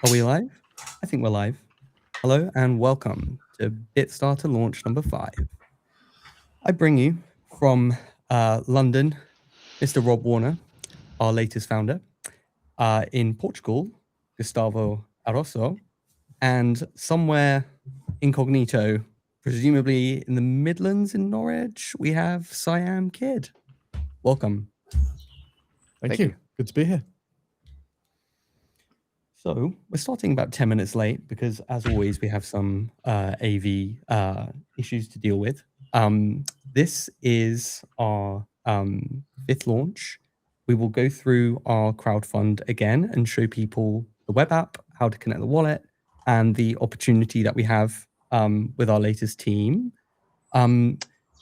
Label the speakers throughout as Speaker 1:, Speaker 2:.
Speaker 1: Are we live? I think we're live. Hello and welcome to Bitstarter launch number 5. I bring you from London, Mr. Rob Warner, our latest founder, in Portugal, Gustavo Aroso, and somewhere incognito, presumably in the Midlands in Norwich, we have Siam Kid. Welcome.
Speaker 2: Thank you. Good to be here.
Speaker 1: So we're starting about 10 minutes late because, as always, we have some AV issues to deal with. This is our 5th launch. We will go through our crowdfund again and show people the web app, how to connect the wallet, and the opportunity that we have with our latest team.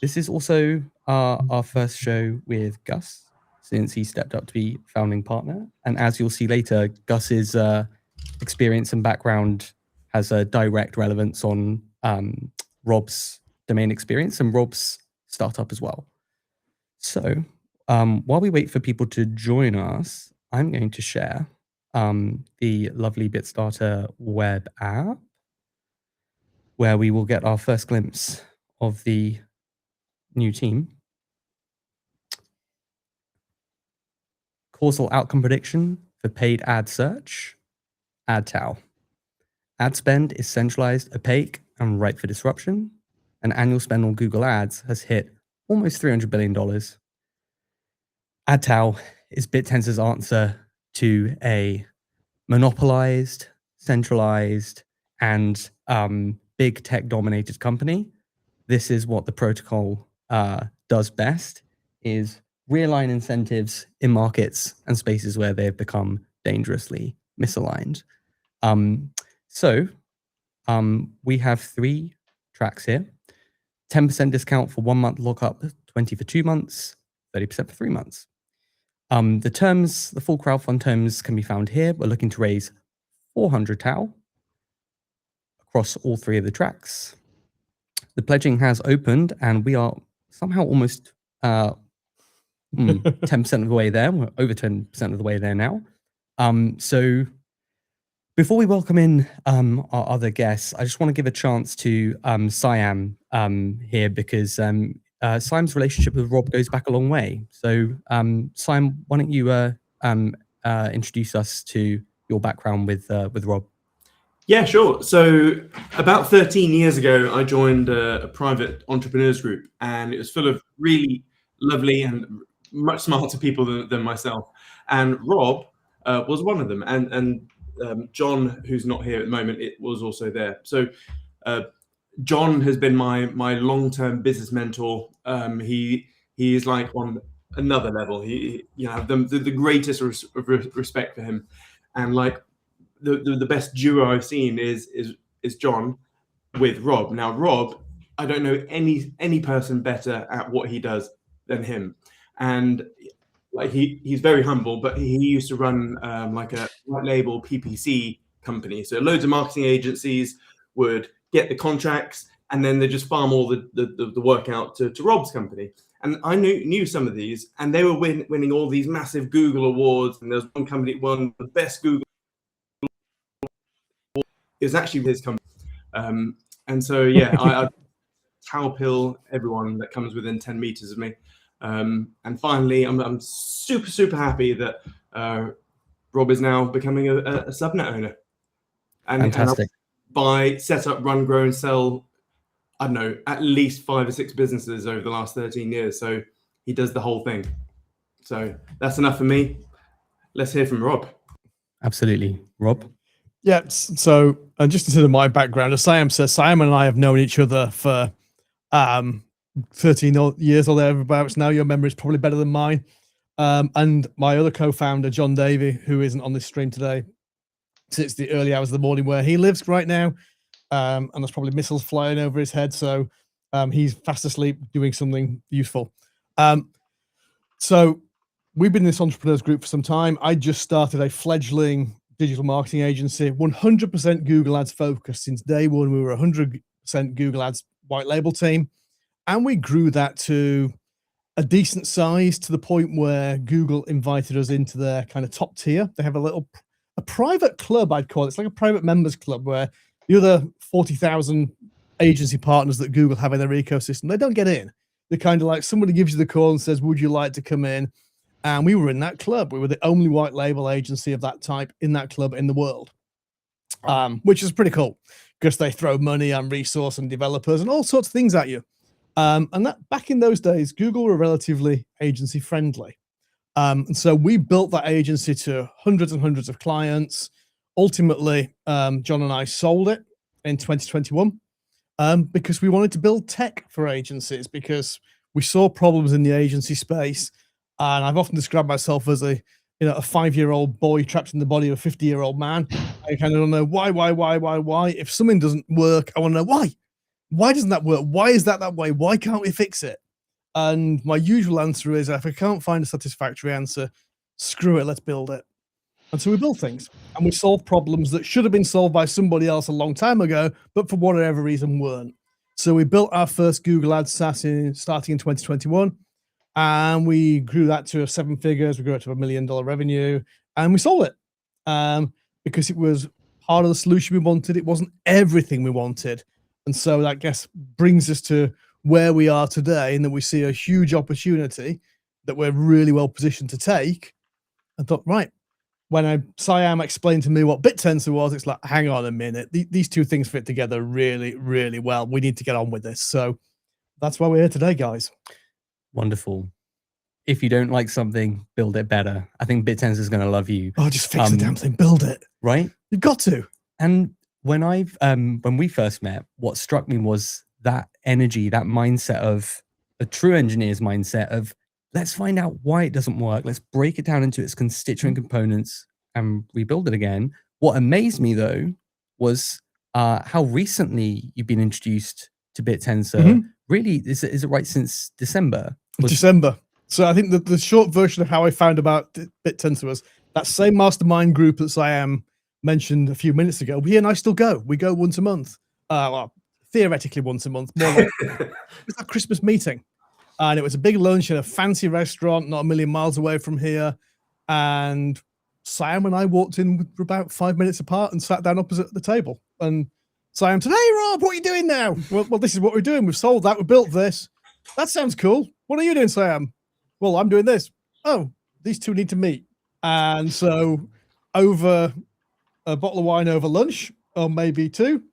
Speaker 1: This is also our first show with Gus, since he stepped up to be founding partner. And as you'll see later, Gus's experience and background has a direct relevance on Rob's domain experience and Rob's startup as well. So while we wait for people to join us, I'm going to share the lovely Bitstarter web app, where we will get our first glimpse of the new team. Causal outcome prediction for paid ad search, AdTAO. Ad spend is centralized, opaque, and ripe for disruption. And annual spend on Google Ads has hit almost $300 billion. AdTAO is Bittensor's answer to a monopolized, centralized, and big tech-dominated company. This is what the protocol does best, is realign incentives in markets and spaces where they've become dangerously misaligned. We have 3 tracks here. 10% discount for 1 month lockup, 20 for 2 months, 30% for 3 months. The terms, the full crowdfund terms can be found here. We're looking to raise 400 TAO across all 3 of the tracks. The pledging has opened and we are somehow almost 10% of the way there. We're over 10% of the way there now. So before we welcome in our other guests, I just want to give a chance to Siam here, because Siam's relationship with Rob goes back a long way. So Siam, why don't you introduce us to your background with Rob?
Speaker 3: Yeah, sure. So about 13 years ago, I joined a private entrepreneurs group, and it was full of really lovely and much smarter people than myself. And Rob was one of them. And John, who's not here at the moment, it was also there. So John has been my long-term business mentor. He is like on another level. He the greatest respect for him, and like the best duo I've seen is John with Rob. Now Rob, I don't know any person better at what he does than him, and like he's very humble, but he used to run like a white label PPC company. So loads of marketing agencies would get the contracts, and then they just farm all the work out to Rob's company. And I knew some of these, and they were winning all these massive Google awards. And there was one company that won the best Google. It was actually his company. And so yeah, I cowpill everyone that comes within 10 meters of me. And finally, I'm super happy that Rob is now becoming a subnet owner. And,
Speaker 1: Fantastic.
Speaker 3: By set up, run, grow, and sell, I don't know, at least 5 or 6 businesses over the last 13 years. So he does the whole thing. So that's enough for me. Let's hear from Rob.
Speaker 1: Absolutely. Rob?
Speaker 2: Yeah, so just into my background, as Siam says, Siam and I have known each other for 13 years or thereabouts now. Your memory is probably better than mine. And my other co-founder, John Davey, who isn't on this stream today, since the early hours of the morning where he lives right now, and there's probably missiles flying over his head, so he's fast asleep doing something useful. So we've been in this entrepreneurs group for some time. I just started a fledgling digital marketing agency, 100% Google Ads focused. Since day one, we were 100% Google Ads white label team, and we grew that to a decent size, to the point where Google invited us into their kind of top tier. They have a little a private club, I'd call it. It's like a private members club where the other 40,000 agency partners that Google have in their ecosystem, they don't get in. They're kind of like somebody gives you the call and says, would you like to come in? And we were in that club. We were the only white label agency of that type in that club in the world, which is pretty cool because they throw money and resource and developers and all sorts of things at you. And that back in those days, Google were relatively agency friendly. And so we built that agency to hundreds and hundreds of clients. Ultimately, John and I sold it in 2021 because we wanted to build tech for agencies because we saw problems in the agency space. And I've often described myself as a 5-year-old boy trapped in the body of a 50-year-old man. I kind of don't know why. If something doesn't work, I want to know why. Why doesn't that work? Why is that way? Why can't we fix it? And my usual answer is, if I can't find a satisfactory answer, screw it, let's build it. And so we build things and we solve problems that should have been solved by somebody else a long time ago, but for whatever reason weren't. So we built our first Google Ads SaaS starting in 2021, and we grew that to 7 figures. We grew it to $1 million revenue, and we sold it because it was part of the solution we wanted. It wasn't everything we wanted. And so that, I guess, brings us to where we are today, and that we see a huge opportunity that we're really well positioned to take. I thought, right, when Siam explained to me what Bittensor was, it's like, hang on a minute, these two things fit together really, really well. We need to get on with this. So that's why we're here today, guys.
Speaker 1: Wonderful. If you don't like something, build it better. I think Bittensor is going to love you.
Speaker 2: Oh, just fix the damn thing, build it.
Speaker 1: Right?
Speaker 2: You've got to.
Speaker 1: And when we first met, what struck me was that energy, that mindset of a true engineer's mindset of, let's find out why it doesn't work. Let's break it down into its constituent components and rebuild it again. What amazed me, though, was how recently you've been introduced to Bittensor. Really, is it right since December?
Speaker 2: December. So I think the short version of how I found about Bittensor was that same mastermind group that Siam mentioned a few minutes ago. He and I still go. We go once a month. Well, theoretically once a month. More like it's a Christmas meeting. And it was a big lunch in a fancy restaurant, not a million miles away from here. And Siam and I walked in about 5 minutes apart and sat down opposite the table. And Siam said, "Hey, Rob, what are you doing now?" Well, this is what we're doing. We've sold that. We built this. That sounds cool. What are you doing, Siam? Well, I'm doing this. Oh, these two need to meet. And so over a bottle of wine over lunch, or maybe two,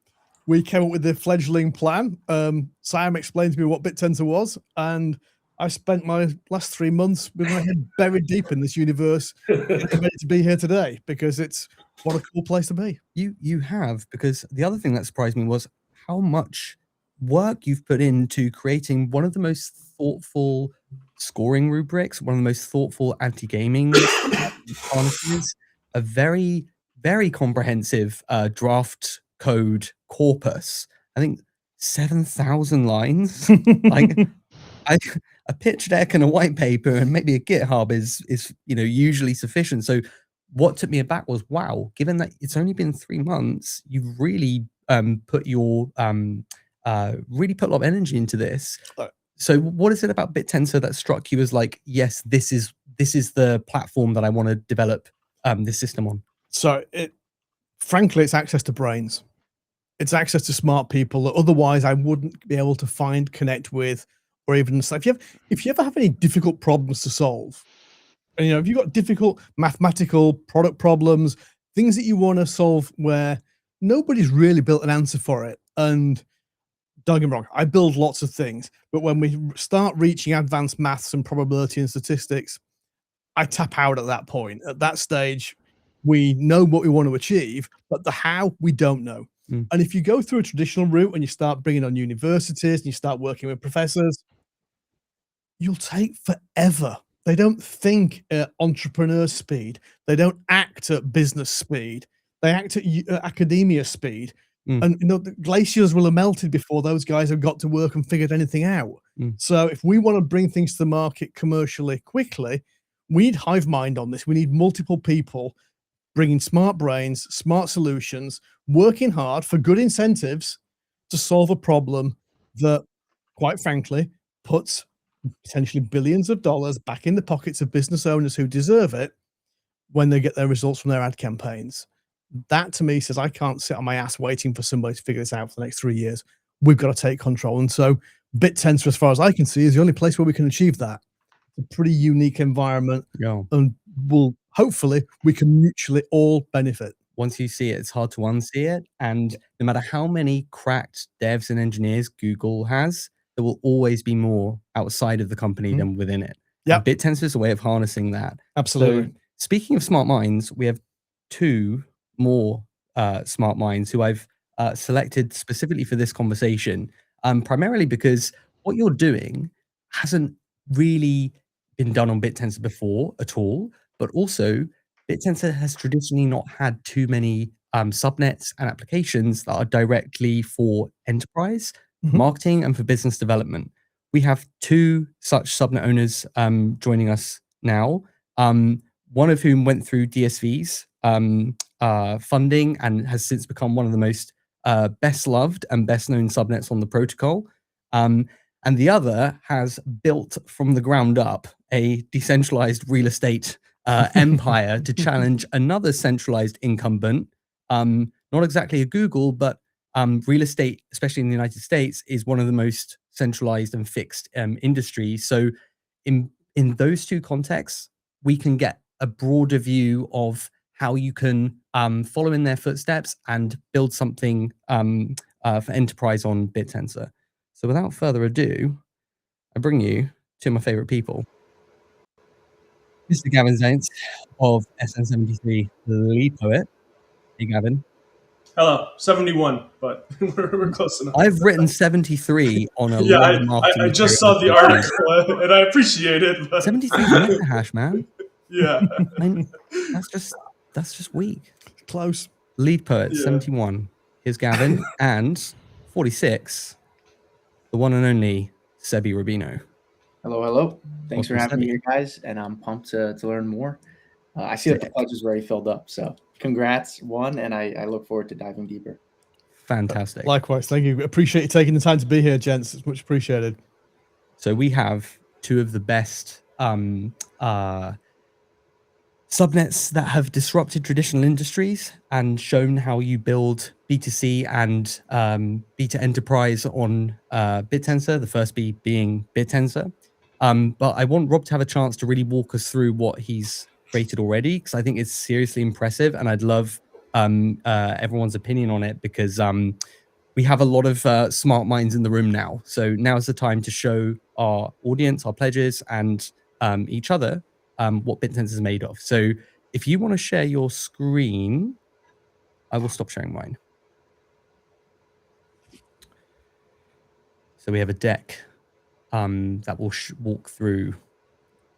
Speaker 2: we came up with the fledgling plan. Siam explained to me what Bittensor was, and I spent my last 3 months with my head buried deep in this universe, ready to be here today, because it's what a cool place to be.
Speaker 1: You have, because the other thing that surprised me was how much work you've put into creating one of the most thoughtful scoring rubrics, one of the most thoughtful anti-gaming policies, a very, very comprehensive draft code corpus. I think 7,000 lines. Like a pitch deck and a white paper and maybe a GitHub is usually sufficient. So what took me aback was, wow, given that it's only been 3 months, you've really put really put a lot of energy into this. So what is it about Bittensor that struck you as like, yes, this is the platform that I want to develop this system on? So
Speaker 2: frankly, it's access to brains. It's access to smart people that otherwise I wouldn't be able to find, connect with, or even if you ever have any difficult problems to solve, and if you've got difficult mathematical product problems, things that you want to solve where nobody's really built an answer for it. And don't get me wrong, I build lots of things, but when we start reaching advanced maths and probability and statistics, I tap out at that point. At that stage, we know what we want to achieve, but the how we don't know. And if you go through a traditional route and you start bringing on universities and you start working with professors, you'll take forever. They don't think at entrepreneur speed. They don't act at business speed. They act at academia speed. And the glaciers will have melted before those guys have got to work and figured anything out. So if we want to bring things to the market commercially quickly, we need hive mind on this. We need multiple people bringing smart brains, smart solutions, working hard for good incentives to solve a problem that, quite frankly, puts potentially billions of dollars back in the pockets of business owners who deserve it, when they get their results from their ad campaigns. That to me says I can't sit on my ass waiting for somebody to figure this out for the next 3 years. We've got to take control. And so Bittensor, as far as I can see, is the only place where we can achieve that. A pretty unique environment, and hopefully we can mutually all benefit.
Speaker 1: Once you see it, it's hard to unsee it. And no matter how many cracked devs and engineers Google has, there will always be more outside of the company than within it.
Speaker 2: Yeah,
Speaker 1: Bittensor is a way of harnessing that.
Speaker 2: Absolutely.
Speaker 1: So, speaking of smart minds, we have 2 more smart minds who I've selected specifically for this conversation, primarily because what you're doing hasn't really been done on Bittensor before at all, but also Bittensor has traditionally not had too many subnets and applications that are directly for enterprise marketing and for business development. We have 2 such subnet owners joining us now, one of whom went through DSV's funding and has since become one of the most best loved and best known subnets on the protocol. And the other has built from the ground up a decentralized real estate empire to challenge another centralized incumbent, not exactly a Google, but real estate, especially in the United States, is one of the most centralized and fixed industries. So in those 2 contexts, we can get a broader view of how you can follow in their footsteps and build something for enterprise on Bittensor. So without further ado, I bring you 2 of my favorite people. Mr. Gavin Zaints of SN73, the lead poet. Hey, Gavin.
Speaker 4: Hello, 71, but we're close enough.
Speaker 1: I've written 73 on a
Speaker 4: yeah,
Speaker 1: lot of marketing.
Speaker 4: I just saw the article and I appreciate it. But
Speaker 1: 73 is mega hash, man.
Speaker 4: Yeah.
Speaker 1: That's just weak.
Speaker 2: Close.
Speaker 1: Lead poet, 71. Here's Gavin. And 46, the one and only Sebi Rubino.
Speaker 5: Hello, hello. Thanks for having me here, guys. And I'm pumped to learn more. I see that the pledge is already filled up. So congrats, one, and I look forward to diving deeper.
Speaker 1: Fantastic.
Speaker 2: Likewise. Thank you. Appreciate you taking the time to be here, gents. It's much appreciated.
Speaker 1: So we have 2 of the best subnets that have disrupted traditional industries and shown how you build B2C and beta enterprise on Bittensor, the first B being Bittensor. But I want Rob to have a chance to really walk us through what he's created already, because I think it's seriously impressive, and I'd love everyone's opinion on it, because we have a lot of smart minds in the room now. So now's the time to show our audience, our pledges, and each other what Bittensor is made of. So if you want to share your screen, I will stop sharing mine. So we have a deck that will walk through.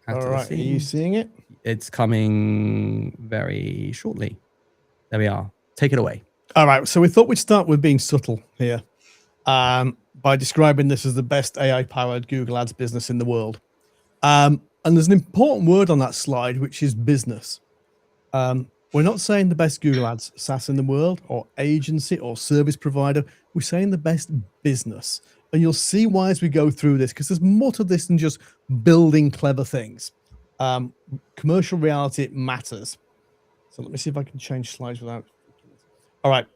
Speaker 2: All right, are you seeing it?
Speaker 1: It's coming very shortly. There we are. Take it away.
Speaker 2: All right, so we thought we'd start with being subtle here by describing this as the best AI-powered Google Ads business in the world. And there's an important word on that slide, which is business. We're not saying the best Google Ads SaaS in the world, or agency, or service provider. We're saying the best business. And you'll see why as we go through this, because there's more to this than just building clever things. Commercial reality matters. So let me see if I can change slides without. All right.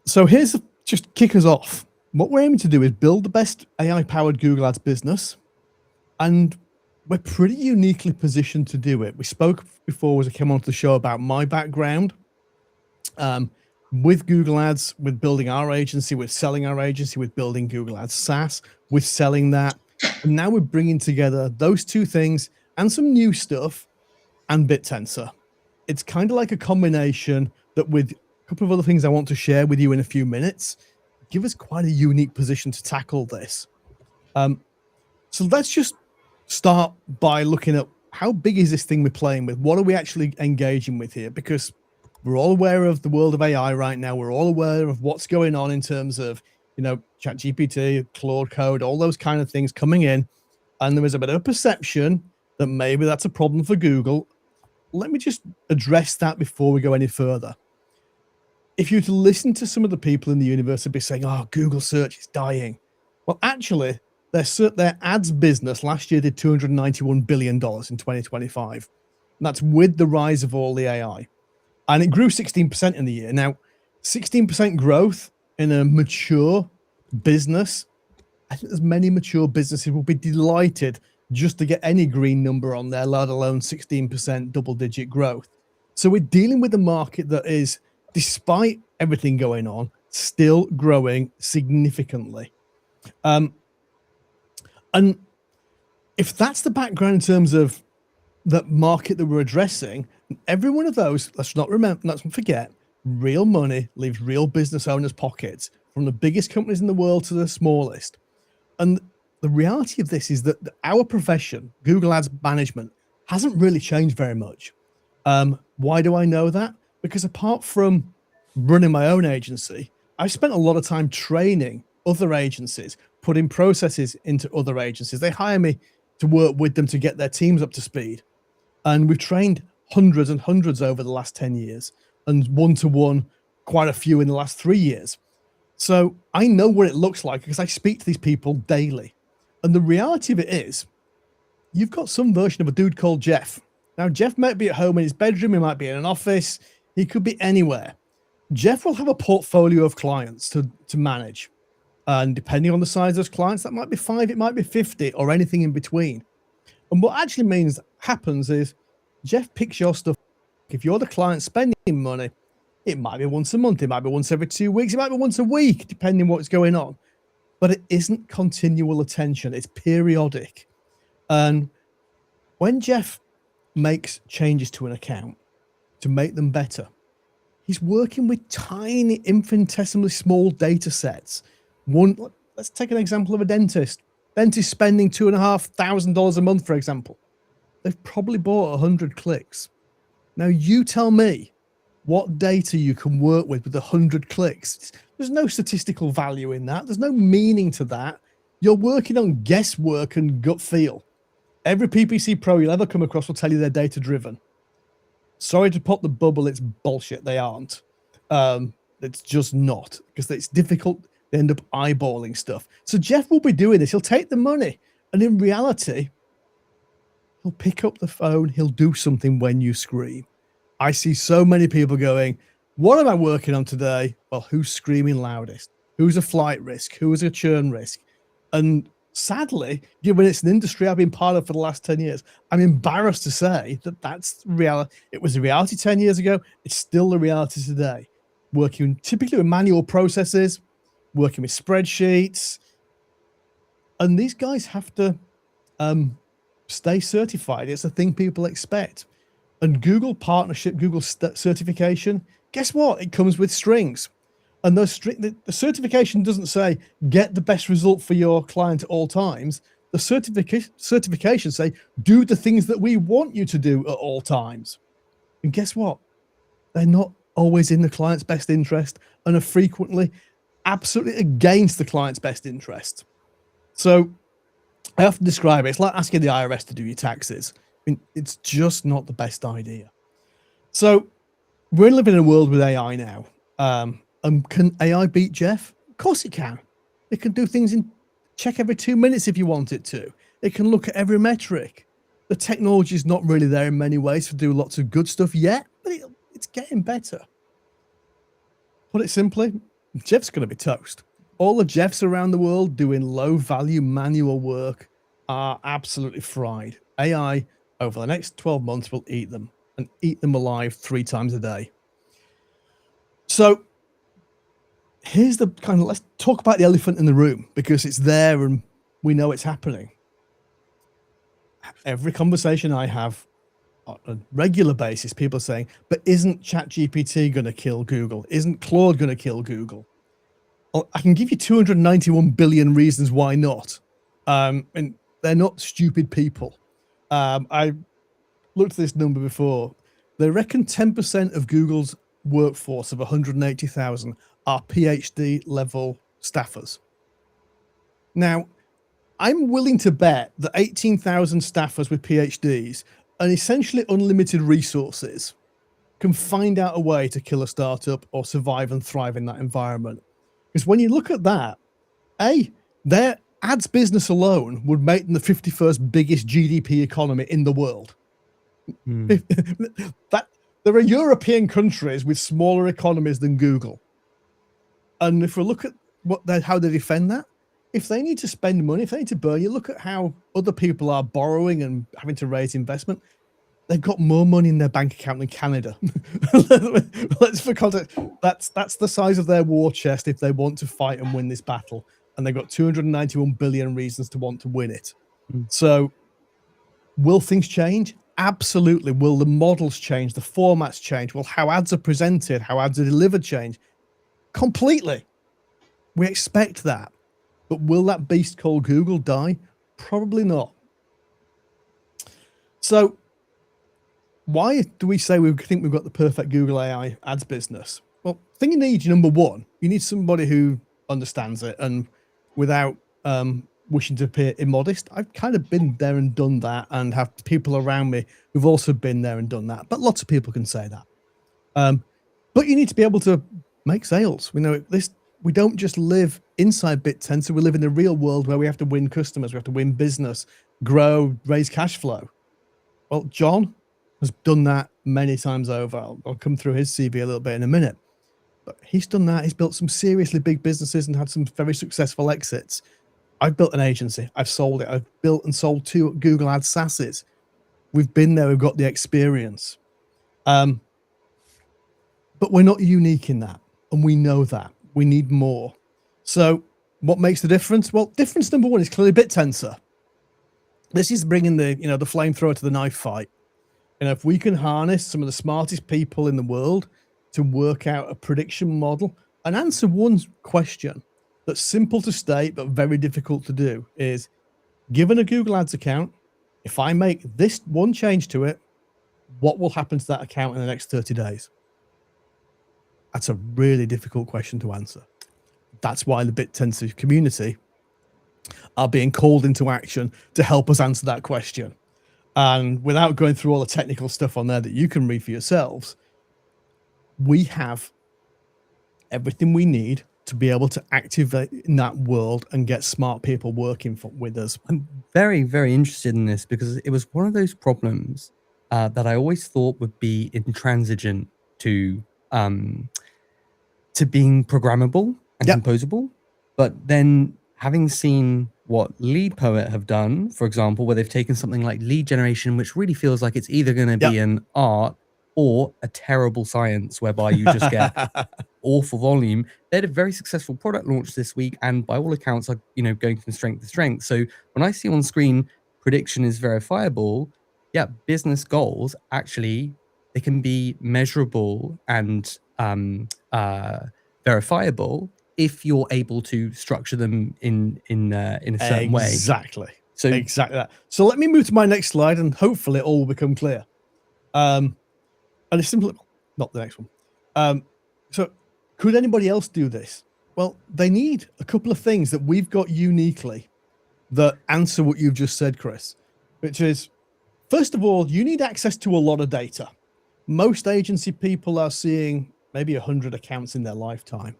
Speaker 2: So here's just kick us off. What we're aiming to do is build the best AI-powered Google Ads business. And we're pretty uniquely positioned to do it. We spoke before as I came onto the show about my background with Google Ads, with building our agency, with selling our agency, with building Google Ads SaaS, with selling that. And now we're bringing together those 2 things and some new stuff and Bittensor. It's kind of like a combination that, with a couple of other things I want to share with you in a few minutes, give us quite a unique position to tackle this. So let's just start by looking at how big is this thing we're playing with? What are we actually engaging with here? Because we're all aware of the world of AI right now. We're all aware of what's going on in terms of, you know, ChatGPT, Claude Code, all those kind of things coming in. And there is a bit of a perception that maybe that's a problem for Google. Let me just address that before we go any further. If you were to listen to some of the people in the universe, they'd be saying, oh, Google search is dying. Well, actually, their ads business last year did $291 billion in 2025. And that's with the rise of all the AI. And it grew 16% in the year. Now, 16% growth in a mature business, I think there's many mature businesses will be delighted just to get any green number on there, let alone 16% double-digit growth. So we're dealing with a market that is, despite everything going on, still growing significantly. And if that's the background in terms of the market that we're addressing, every one of those, let's not forget, real money leaves real business owners' pockets, from the biggest companies in the world to the smallest. And the reality of this is that our profession, Google Ads management, hasn't really changed very much. Why do I know that? Because apart from running my own agency, I've spent a lot of time training other agencies, putting processes into other agencies. They hire me to work with them to get their teams up to speed. And we've trained hundreds and hundreds over the last 10 years, and one-to-one, quite a few in the last 3 years. So I know what it looks like because I speak to these people daily. And the reality of it is, you've got some version of a dude called Jeff. Now, Jeff might be at home in his bedroom, he might be in an office, he could be anywhere. Jeff will have a portfolio of clients to manage. And depending on the size of those clients, that might be 5, it might be 50, or anything in between. And what actually happens is Jeff picks your stuff. If you're the client spending money, it might be once a month, it might be once every 2 weeks, it might be once a week, depending on what's going on. But it isn't continual attention, it's periodic. And when Jeff makes changes to an account to make them better, he's working with tiny, infinitesimally small data sets. Let's take an example of a dentist. Dentist spending $2,500 a month, for example. They've probably bought 100 clicks. Now you tell me what data you can work with 100 clicks. There's no statistical value in that. There's no meaning to that. You're working on guesswork and gut feel. Every PPC pro you'll ever come across will tell you they're data driven. Sorry to pop the bubble, it's bullshit. They aren't. It's just not, because it's difficult. They end up eyeballing stuff. So Jeff will be doing this. He'll take the money, and in reality, he'll pick up the phone. He'll do something when you scream. I see so many people going, what am I working on today? Well, who's screaming loudest? Who's a flight risk? Who is a churn risk? And sadly, given it's an industry I've been part of for the last 10 years, I'm embarrassed to say that that's reality. It was a reality 10 years ago. It's still the reality today. Working typically with manual processes, working with spreadsheets. And these guys have to stay certified. It's a thing people expect. And Google partnership, Google certification, guess what? It comes with strings. And those the certification doesn't say get the best result for your client at all times. The certification say do the things that we want you to do at all times. And guess what? They're not always in the client's best interest and are frequently absolutely against the client's best interest. So I often describe it, it's like asking the IRS to do your taxes. I mean, it's just not the best idea. So we're living in a world with AI now. Can AI beat Jeff? Of course it can. It can do things in check every 2 minutes if you want it to. It can look at every metric. The technology is not really there in many ways to do lots of good stuff yet, but it's getting better. Put it simply, Jeff's going to be toast. All the Jeffs around the world doing low-value manual work are absolutely fried. AI, over the next 12 months, will eat them and eat them alive 3 times a day. So here's the kind of, let's talk about the elephant in the room, because it's there and we know it's happening. Every conversation I have on a regular basis, people are saying, but isn't ChatGPT going to kill Google? Isn't Claude going to kill Google? Well, I can give you 291 billion reasons why not. And they're not stupid people. I looked at this number before. They reckon 10% of Google's workforce of 180,000 are PhD level staffers. Now, I'm willing to bet that 18,000 staffers with PhDs and essentially unlimited resources can find out a way to kill a startup or survive and thrive in that environment. Because when you look at that, their ads business alone would make them the 51st biggest GDP economy in the world. That there are European countries with smaller economies than Google, and if we look at how they defend that, if they need to spend money, if they need to burn, you look at how other people are borrowing and having to raise investment. They've got more money in their bank account than Canada. Let's for context, that's the size of their war chest if they want to fight and win this battle, and they've got 291 billion reasons to want to win it. So, will things change? Absolutely. Will the models change? The formats change? Will how ads are presented, how ads are delivered change? Completely. We expect that. But will that beast called Google die? Probably not. So, why do we say we think we've got the perfect Google AI ads business? Well, I think you need, number one, you need somebody who understands it, and without wishing to appear immodest, I've kind of been there and done that, and have people around me who've also been there and done that. But lots of people can say that. But you need to be able to make sales. We know this. We don't just live inside Bittensor. We live in the real world where we have to win customers, we have to win business, grow, raise cash flow. Well, John has done that many times over. I'll come through his CV a little bit in a minute. But he's done that. He's built some seriously big businesses and had some very successful exits. I've built an agency. I've sold it. I've built and sold 2 Google Ads SaaSes. We've been there. We've got the experience. But we're not unique in that. And we know that. We need more. So what makes the difference? Well, difference number one is clearly Bittensor. This is bringing the flamethrower to the knife fight. If we can harness some of the smartest people in the world to work out a prediction model and answer one question that's simple to state but very difficult to do is, given a Google Ads account, if I make this one change to it, what will happen to that account in the next 30 days? That's a really difficult question to answer. That's why the Bittensor community are being called into action to help us answer that question. And without going through all the technical stuff on there that you can read for yourselves, we have everything we need to be able to activate in that world and get smart people working with us.
Speaker 1: I'm very, very interested in this because it was one of those problems that I always thought would be intransigent to being programmable and composable. But then having seen what Lead Poet have done, for example, where they've taken something like lead generation, which really feels like it's either going to be an art or a terrible science whereby you just get awful volume. They had a very successful product launch this week, and by all accounts are going from strength to strength. So when I see on screen prediction is verifiable, business goals actually, they can be measurable and verifiable if you're able to structure them in a certain way.
Speaker 2: Exactly. So exactly that. So let me move to my next slide, and hopefully it all will become clear. And it's simply not the next one. So could anybody else do this? Well, they need a couple of things that we've got uniquely that answer what you've just said, Chris, which is, first of all, you need access to a lot of data. Most agency people are seeing maybe 100 accounts in their lifetime,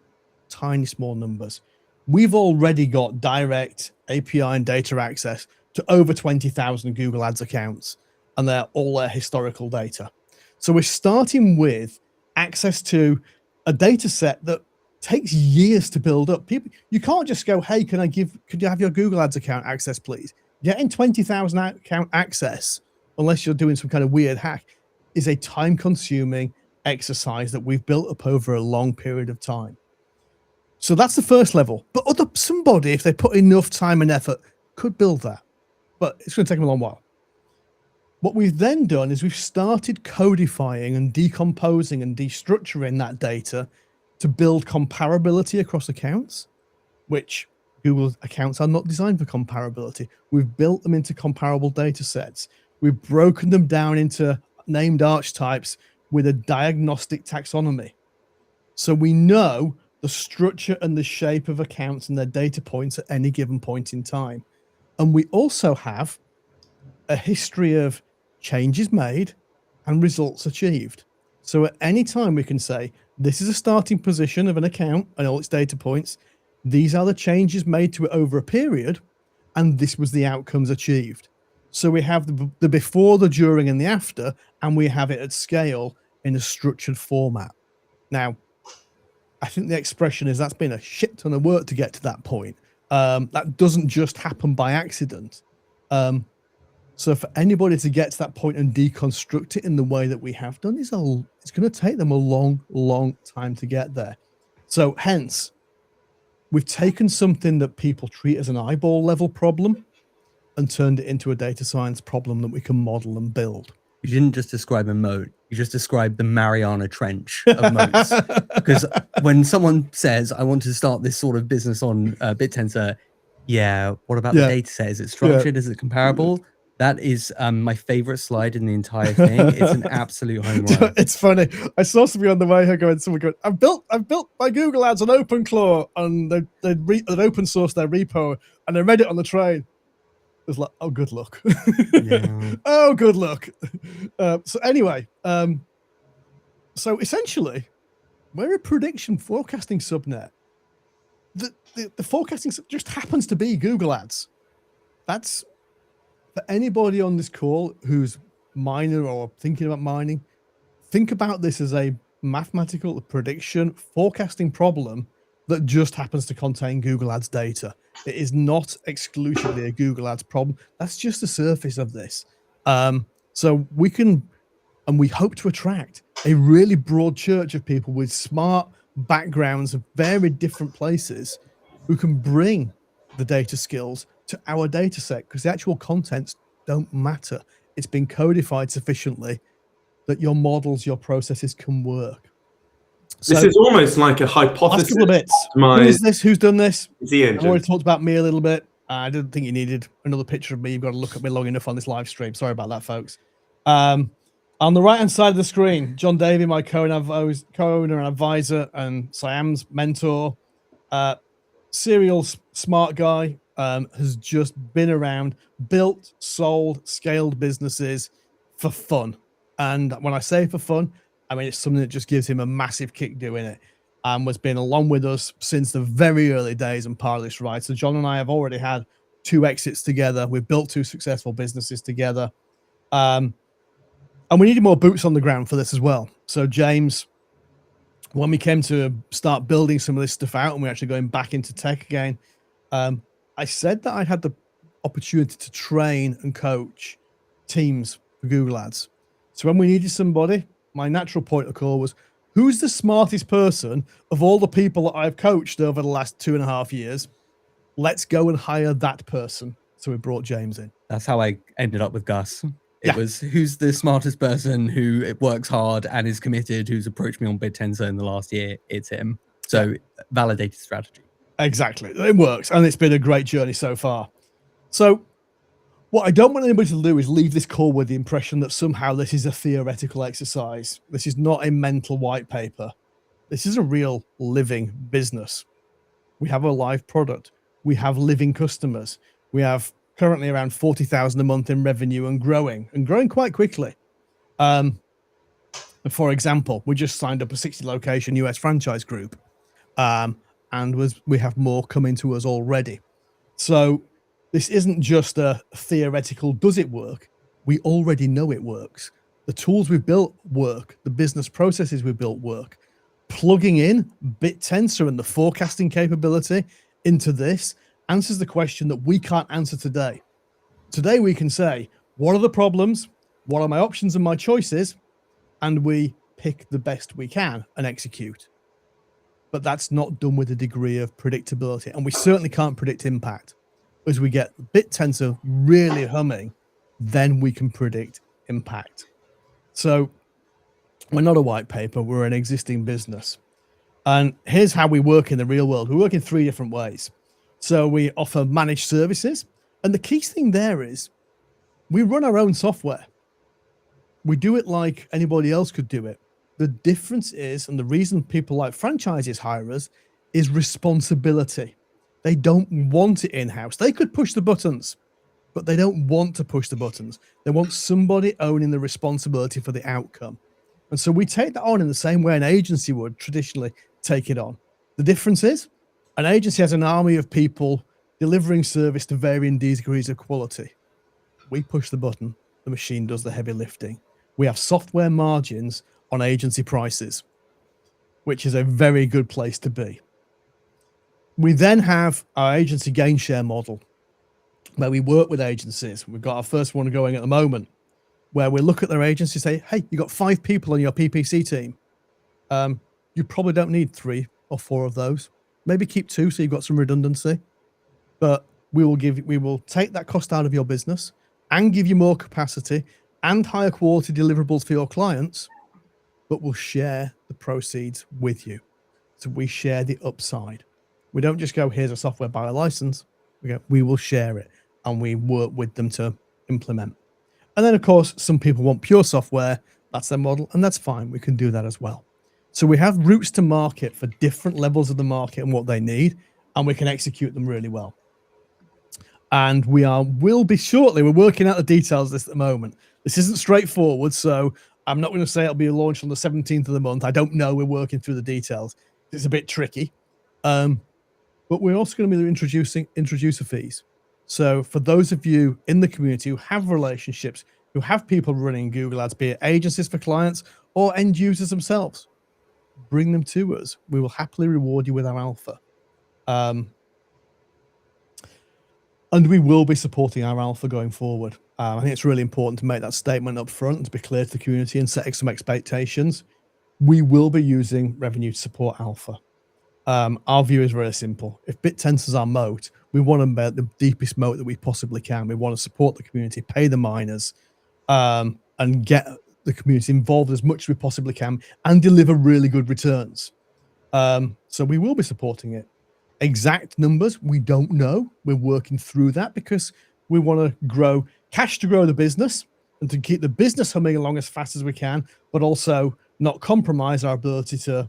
Speaker 2: tiny small numbers. We've already got direct API and data access to over 20,000 Google Ads accounts, and they're all their historical data. So we're starting with access to a data set that takes years to build up. You can't just go, hey, could you have your Google Ads account access, please? Getting 20,000 account access, unless you're doing some kind of weird hack, is a time-consuming exercise that we've built up over a long period of time. So that's the first level. But somebody, if they put enough time and effort, could build that. But it's going to take them a long while. What we've then done is we've started codifying and decomposing and destructuring that data to build comparability across accounts, which Google accounts are not designed for comparability. We've built them into comparable data sets. We've broken them down into named archetypes with a diagnostic taxonomy. So we know the structure and the shape of accounts and their data points at any given point in time. And we also have a history of changes made and results achieved. So at any time we can say, this is a starting position of an account and all its data points. These are the changes made to it over a period, and this was the outcomes achieved. So we have the before, the during, and the after, and we have it at scale in a structured format. Now, I think the expression is that's been a shit ton of work to get to that point. That doesn't just happen by accident. So for anybody to get to that point and deconstruct it in the way that we have done it's going to take them a long, long time to get there. So hence, we've taken something that people treat as an eyeball level problem and turned it into a data science problem that we can model and build.
Speaker 1: You didn't just describe a moat. You just described the Mariana Trench of moats. Because when someone says, I want to start this sort of business on Bittensor, yeah, what about the data set? Is it structured? Is it comparable? That is my favorite slide in the entire thing. It's an absolute home run.
Speaker 2: It's funny. I saw somebody on the way here someone going, I've built my Google Ads on OpenClaw, and they'd open sourced their repo, and I read it on the train. It was like, oh, good luck.
Speaker 1: Yeah.
Speaker 2: Oh, good luck. So anyway, so essentially, we're a prediction forecasting subnet. The forecasting just happens to be Google Ads. That's for anybody on this call who's miner or thinking about mining. Think about this as a mathematical prediction forecasting problem that just happens to contain Google Ads data. It is not exclusively a Google Ads problem. That's just the surface of this. So we can, and we hope to attract a really broad church of people with smart backgrounds of very different places who can bring the data skills to our data set, because the actual contents don't matter. It's been codified sufficiently that your models, your processes can work. So,
Speaker 3: this is almost like a hypothesis.
Speaker 2: last couple of bits. Who is this? Who's done this?
Speaker 3: It's the engine.
Speaker 2: I already talked about me a little bit. I didn't think you needed another picture of me. You've got to look at me long enough on this live stream. Sorry about that, folks. On the right-hand side of the screen, John Davey, my co-owner and advisor, and Siam's mentor, serial smart guy, has just been around, built, sold, scaled businesses for fun. And when I say for fun, I mean, it's something that just gives him a massive kick doing it, and has been along with us since the very early days and part of this ride. So John and I have already had 2 exits together. We've built 2 successful businesses together. And we needed more boots on the ground for this as well. So James, when we came to start building some of this stuff out and we're actually going back into tech again, I said that I had the opportunity to train and coach teams for Google Ads. So when we needed somebody, my natural point of call was, who's the smartest person of all the people that I've coached over the last 2.5 years? Let's go and hire that person. So we brought James in.
Speaker 1: That's how I ended up with Gus. It was, who's the smartest person who works hard and is committed, who's approached me on Bittensor in the last year? It's him. So validated strategy. Exactly.
Speaker 2: It works. And it's been a great journey so far. So what I don't want anybody to do is leave this call with the impression that somehow this is a theoretical exercise. This is not a mental white paper. This is a real living business. We have a live product. We have living customers. We have currently around 40,000 a month in revenue and growing quite quickly. For example, we just signed up a 60 location US franchise group, and we have more coming to us already. So this isn't just a theoretical, does it work? We already know it works. The tools we've built work. The business processes we've built work. Plugging in Bittensor and the forecasting capability into this answers the question that we can't answer today. Today we can say, what are the problems? What are my options and my choices? And we pick the best we can and execute. But that's not done with a degree of predictability. And we certainly can't predict impact. As we get Bittensor really humming, then we can predict impact. So we're not a white paper, we're an existing business. And here's how we work in the real world. We work in 3 different ways. So we offer managed services. And the key thing there is we run our own software. We do it like anybody else could do it. The difference is, and the reason people like franchises hire us, is responsibility. They don't want it in-house. They could push the buttons, but they don't want to push the buttons. They want somebody owning the responsibility for the outcome. And so we take that on in the same way an agency would traditionally take it on. The difference is an agency has an army of people delivering service to varying degrees of quality. We push the button, the machine does the heavy lifting. We have software margins on agency prices, which is a very good place to be. We then have our agency gain share model, where we work with agencies. We've got our first one going at the moment, where we look at their agency and say, hey, you got 5 people on your PPC team. You probably don't need 3 or 4 of those. Maybe keep 2 so you've got some redundancy. But we will take that cost out of your business and give you more capacity and higher quality deliverables for your clients, but we'll share the proceeds with you. So we share the upside. We don't just go, here's a software buyer license. We will share it, and we work with them to implement. And then, of course, some people want pure software. That's their model, and that's fine. We can do that as well. So we have routes to market for different levels of the market and what they need, and we can execute them really well. And will be shortly. We're working out the details of this at the moment. This isn't straightforward, so I'm not going to say it'll be launched on the 17th of the month. I don't know. We're working through the details. It's a bit tricky. But we're also going to be introducing introducer fees. So for those of you in the community who have relationships, who have people running Google Ads, be it agencies for clients or end users themselves, bring them to us. We will happily reward you with our alpha. And we will be supporting our alpha going forward. I think it's really important to make that statement up front and to be clear to the community and setting some expectations. We will be using revenue to support alpha. Our view is very simple. If Bittensor is our moat, we want to make the deepest moat that we possibly can. We want to support the community, pay the miners, and get the community involved as much as we possibly can and deliver really good returns. So we will be supporting it. Exact numbers, we don't know. We're working through that because we want to grow cash to grow the business and to keep the business humming along as fast as we can, but also not compromise our ability to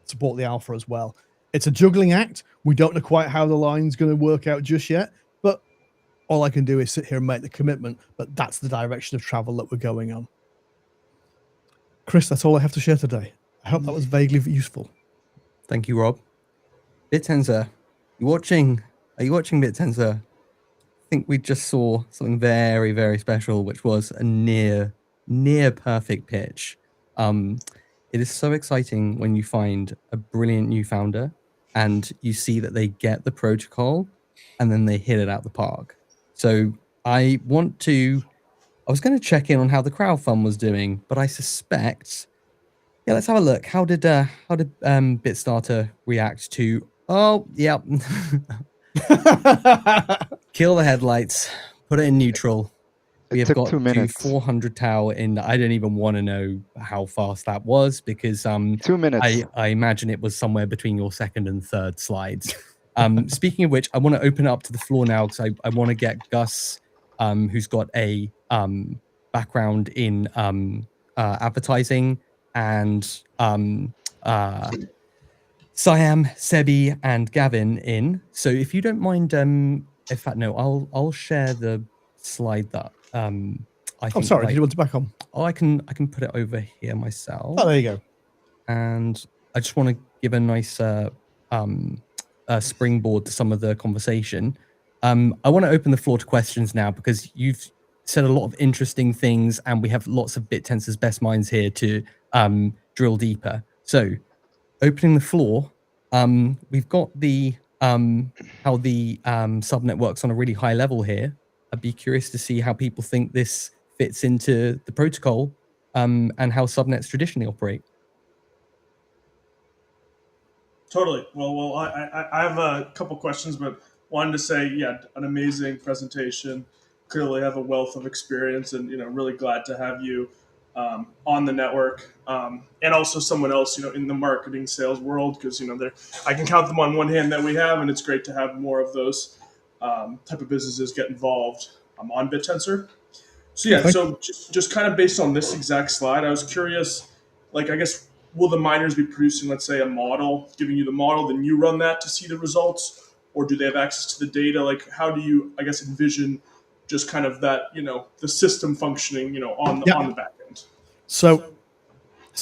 Speaker 2: support the alpha as well. It's a juggling act. We don't know quite how the line's going to work out just yet, but all I can do is sit here and make the commitment, but that's the direction of travel that we're going on. Chris, that's all I have to share today. I hope that was vaguely useful.
Speaker 1: Thank you, Rob. Bittensor, you watching? Are you watching Bittensor? I think we just saw something very, very special, which was a near perfect pitch. It is so exciting when you find a brilliant new founder and you see that they get the protocol and then they hit it out the park. So I was going to check in on how the crowdfund was doing, but I suspect, yeah, let's have a look. How did Bitstarter react to? Oh, yeah. Kill the headlights. Put it in neutral. We have got
Speaker 6: 2 minutes.
Speaker 1: 400 TAO in. I don't even want to know how fast that was because
Speaker 6: 2 minutes.
Speaker 1: I imagine it was somewhere between your second and third slides. Speaking of which, I want to open it up to the floor now because I want to get Gus, who's got a background in advertising, and Siam, Sebi, and Gavin in. So if you don't mind, in fact, no, I'll share the slide that I think.
Speaker 2: I'm sorry, did you want to back on?
Speaker 1: Oh, I can put it over here myself.
Speaker 2: Oh, there you go.
Speaker 1: And I just want to give a nice springboard to some of the conversation. I want to open the floor to questions now because you've said a lot of interesting things and we have lots of Bittensor's best minds here to drill deeper. So opening the floor, we've got the how the subnet works on a really high level here. I'd be curious to see how people think this fits into the protocol and how subnets traditionally operate.
Speaker 4: Totally. Well, I have a couple questions, but wanted to say, yeah, an amazing presentation. Clearly have a wealth of experience, and really glad to have you on the network, and also someone else, in the marketing sales world, because I can count them on one hand that we have, and it's great to have more of those type of businesses get involved on Bittensor. So yeah, so just kind of based on this exact slide, I was curious, I guess, will the miners be producing, let's say, a model, giving you the model, then you run that to see the results, or do they have access to the data? How do you, I guess, envision just kind of that, the system functioning, on the back end?
Speaker 2: So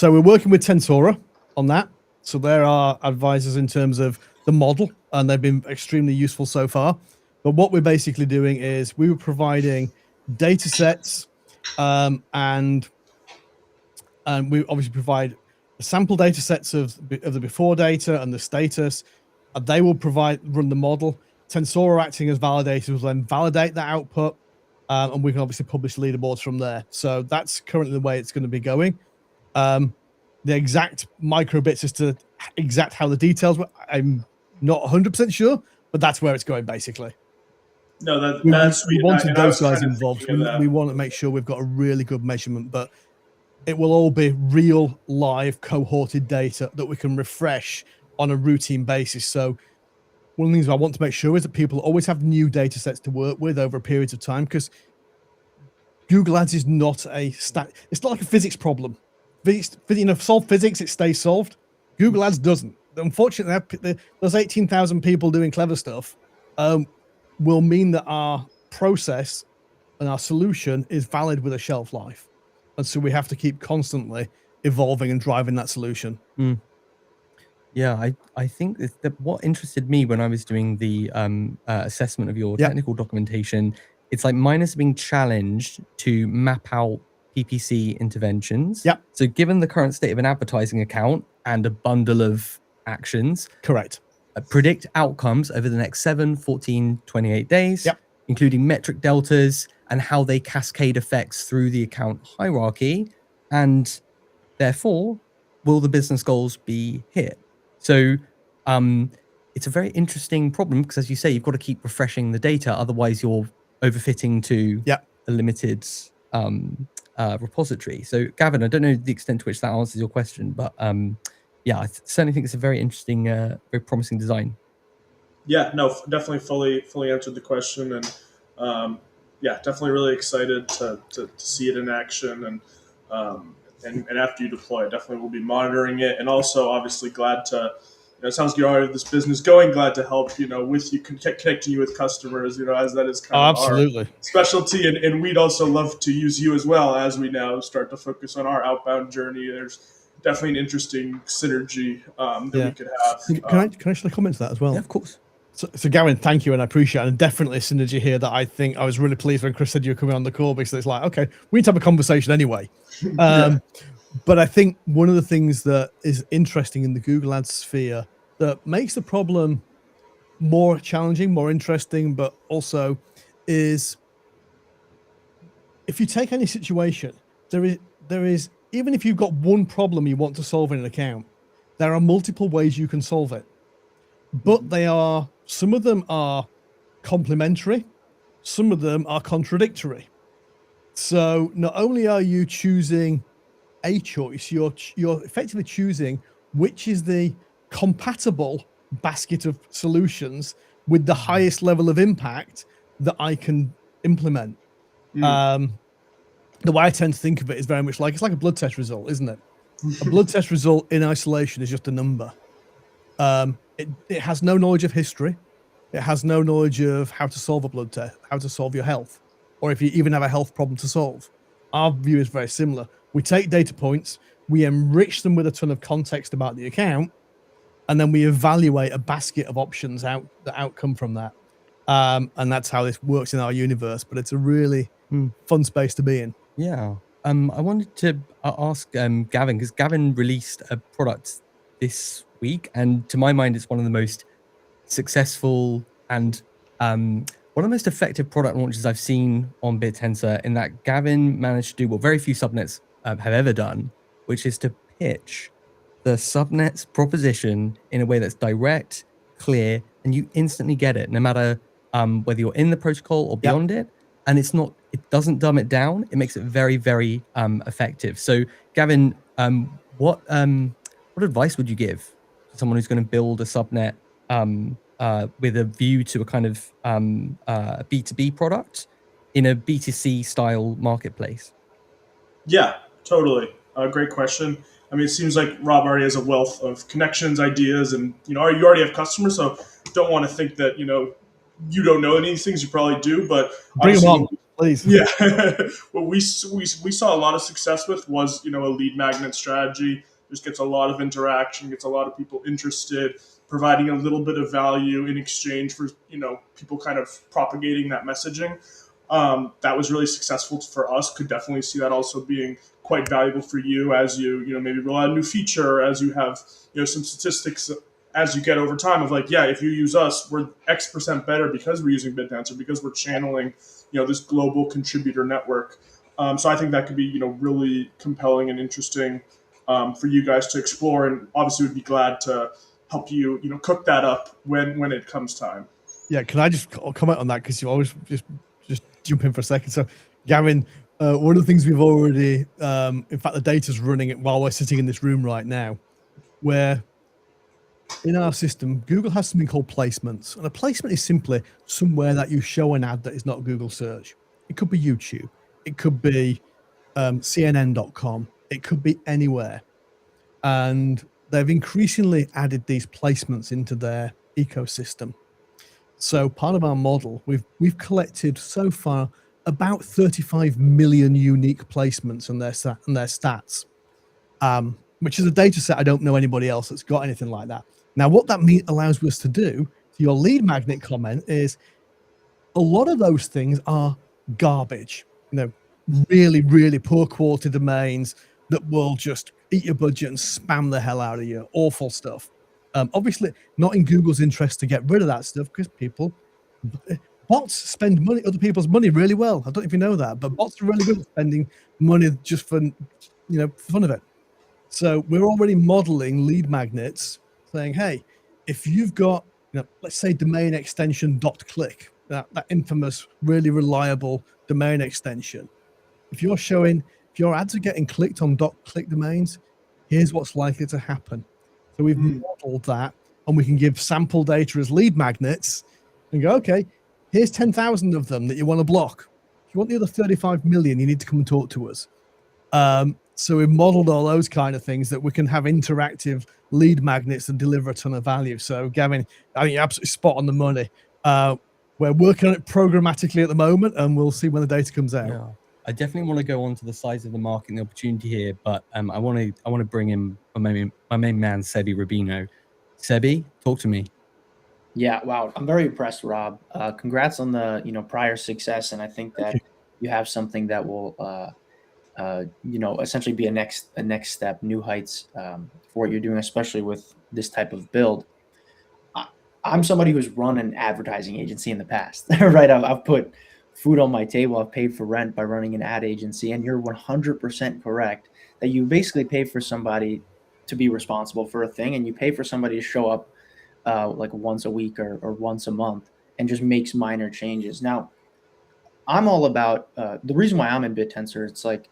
Speaker 2: we're working with Tensora on that. So they're our advisors in terms of the model, and they've been extremely useful so far. But what we're basically doing is we were providing data sets, and we obviously provide sample data sets of the before data and the status. They will run the model. Tensor acting as validators will then validate that output, and we can obviously publish leaderboards from there. So that's currently the way it's going to be going. The exact microbits as to exact how the details were, I'm not 100% sure, but that's where it's going basically.
Speaker 4: No, that's
Speaker 2: we
Speaker 4: sweet.
Speaker 2: wanted
Speaker 4: And I
Speaker 2: those
Speaker 4: was
Speaker 2: guys
Speaker 4: kind of
Speaker 2: involved.
Speaker 4: thinking of that.
Speaker 2: We want to make sure we've got a really good measurement, but it will all be real, live, cohorted data that we can refresh on a routine basis. So one of the things I want to make sure is that people always have new data sets to work with over periods of time, because Google Ads is not it's not like a physics problem. Solve physics, it stays solved. Google Ads doesn't. Unfortunately, those 18,000 people doing clever stuff will mean that our process and our solution is valid with a shelf life. And so we have to keep constantly evolving and driving that solution.
Speaker 1: Yeah, I think that what interested me when I was doing the assessment of your technical documentation, it's like miners being challenged to map out PPC interventions.
Speaker 2: Yep.
Speaker 1: So given the current state of an advertising account and a bundle of actions,
Speaker 2: correct,
Speaker 1: predict outcomes over the next 7, 14, 28 days,
Speaker 2: yep,
Speaker 1: including metric deltas and how they cascade effects through the account hierarchy, and therefore, will the business goals be hit? So it's a very interesting problem because, as you say, you've got to keep refreshing the data. Otherwise, you're overfitting to a limited repository. So, Gavin, I don't know the extent to which that answers your question, but yeah, I certainly think it's a very interesting, very promising design.
Speaker 4: Yeah, no, definitely fully answered the question, and yeah, definitely really excited to see it in action, and after you deploy it, definitely we'll be monitoring it, and also obviously glad to, it sounds like you already have this business going, glad to help, with you, connecting you with customers, as that is kind of our specialty, and we'd also love to use you as well as we now start to focus on our outbound journey. There's definitely an interesting synergy that we could have.
Speaker 2: Can I actually comment to that as well?
Speaker 1: Yeah, of course.
Speaker 2: So Gavin, thank you, and I appreciate it. And definitely a synergy here that I think I was really pleased when Chris said you were coming on the call, because it's like, okay, we need to have a conversation anyway. But I think one of the things that is interesting in the Google Ads sphere that makes the problem more challenging, more interesting, but also is if you take any situation, there is even if you've got one problem you want to solve in an account, there are multiple ways you can solve it. But some of them are complementary, some of them are contradictory. So not only are you choosing a choice, you're effectively choosing which is the compatible basket of solutions with the highest level of impact that I can implement. The way I tend to think of it is very much like, it's like a blood test result, isn't it? A blood test result in isolation is just a number. It has no knowledge of history. It has no knowledge of how to solve a blood test, how to solve your health, or if you even have a health problem to solve. Our view is very similar. We take data points, we enrich them with a ton of context about the account, and then we evaluate a basket of options that outcome from that. And that's how this works in our universe. But it's a really fun space to be in.
Speaker 1: Yeah. I wanted to ask Gavin, because Gavin released a product this week, and to my mind, it's one of the most successful and one of the most effective product launches I've seen on Bittensor, in that Gavin managed to do what very few subnets have ever done, which is to pitch the subnet's proposition in a way that's direct, clear, and you instantly get it, no matter whether you're in the protocol or beyond it. And it doesn't dumb it down. It makes it very, very effective. So, Gavin, what advice would you give to someone who's going to build a subnet with a view to a kind of B2B product in a B2C style marketplace?
Speaker 4: Yeah, totally. Great question. I mean, it seems like Rob already has a wealth of connections, ideas, and you already have customers. So don't want to think that you don't know any of these things. You probably do, but
Speaker 2: bring them on, please.
Speaker 4: Yeah, what we saw a lot of success with was a lead magnet strategy. Just gets a lot of interaction, gets a lot of people interested, providing a little bit of value in exchange for people kind of propagating that messaging. that was really successful for us. Could definitely see that also being quite valuable for you as you maybe roll out a new feature, as you have some statistics as you get over time of like, yeah, if you use us, we're X% better because we're using Bittensor, because we're channeling this global contributor network. So I think that could be really compelling and interesting for you guys to explore, and obviously would be glad to help you cook that up when it comes time.
Speaker 2: Yeah, can I just comment on that, because you always just jump in for a second. So Gavin, one of the things we've already in fact the data's running it while we're sitting in this room right now, where in our system Google has something called placements, and a placement is simply somewhere that you show an ad that is not Google search. It could be YouTube, it could be CNN.com, it could be anywhere, and they've increasingly added these placements into their ecosystem. So part of our model, we've collected so far about 35 million unique placements and their stats, which is a data set I don't know anybody else that's got anything like that. Now, what that allows us to do, to your lead magnet comment, is a lot of those things are garbage, really, really poor quality domains that will just eat your budget and spam the hell out of you. Awful stuff. Obviously, not in Google's interest to get rid of that stuff, because bots spend money, other people's money, really well. I don't know if you know that, but bots are really good at spending money just for fun of it. So we're already modeling lead magnets, saying, hey, if you've got let's say domain extension .click, that infamous, really reliable domain extension, if your ads are getting clicked on .click domains, here's what's likely to happen. So we've modeled that, and we can give sample data as lead magnets and go, okay, here's 10,000 of them that you want to block. If you want the other 35 million, you need to come and talk to us. So we've modeled all those kind of things that we can have interactive lead magnets and deliver a ton of value. So Gavin, I think you're absolutely spot on the money. We're working on it programmatically at the moment, and we'll see when the data comes out.
Speaker 1: Yeah. I definitely want to go on to the size of the market and the opportunity here, but I want to bring in my main man, Sebi Rubino. Sebi, talk to me.
Speaker 5: Yeah, wow, I'm very impressed, Rob. Congrats on the prior success, and I think that you have something that will essentially be a next step, new heights for what you're doing, especially with this type of build. I'm somebody who's run an advertising agency in the past, right? I've put food on my table. I've paid for rent by running an ad agency, and you're 100% correct that you basically pay for somebody to be responsible for a thing, and you pay for somebody to show up like once a week or once a month and just makes minor changes. Now, I'm all about the reason why I'm in Bittensor. It's like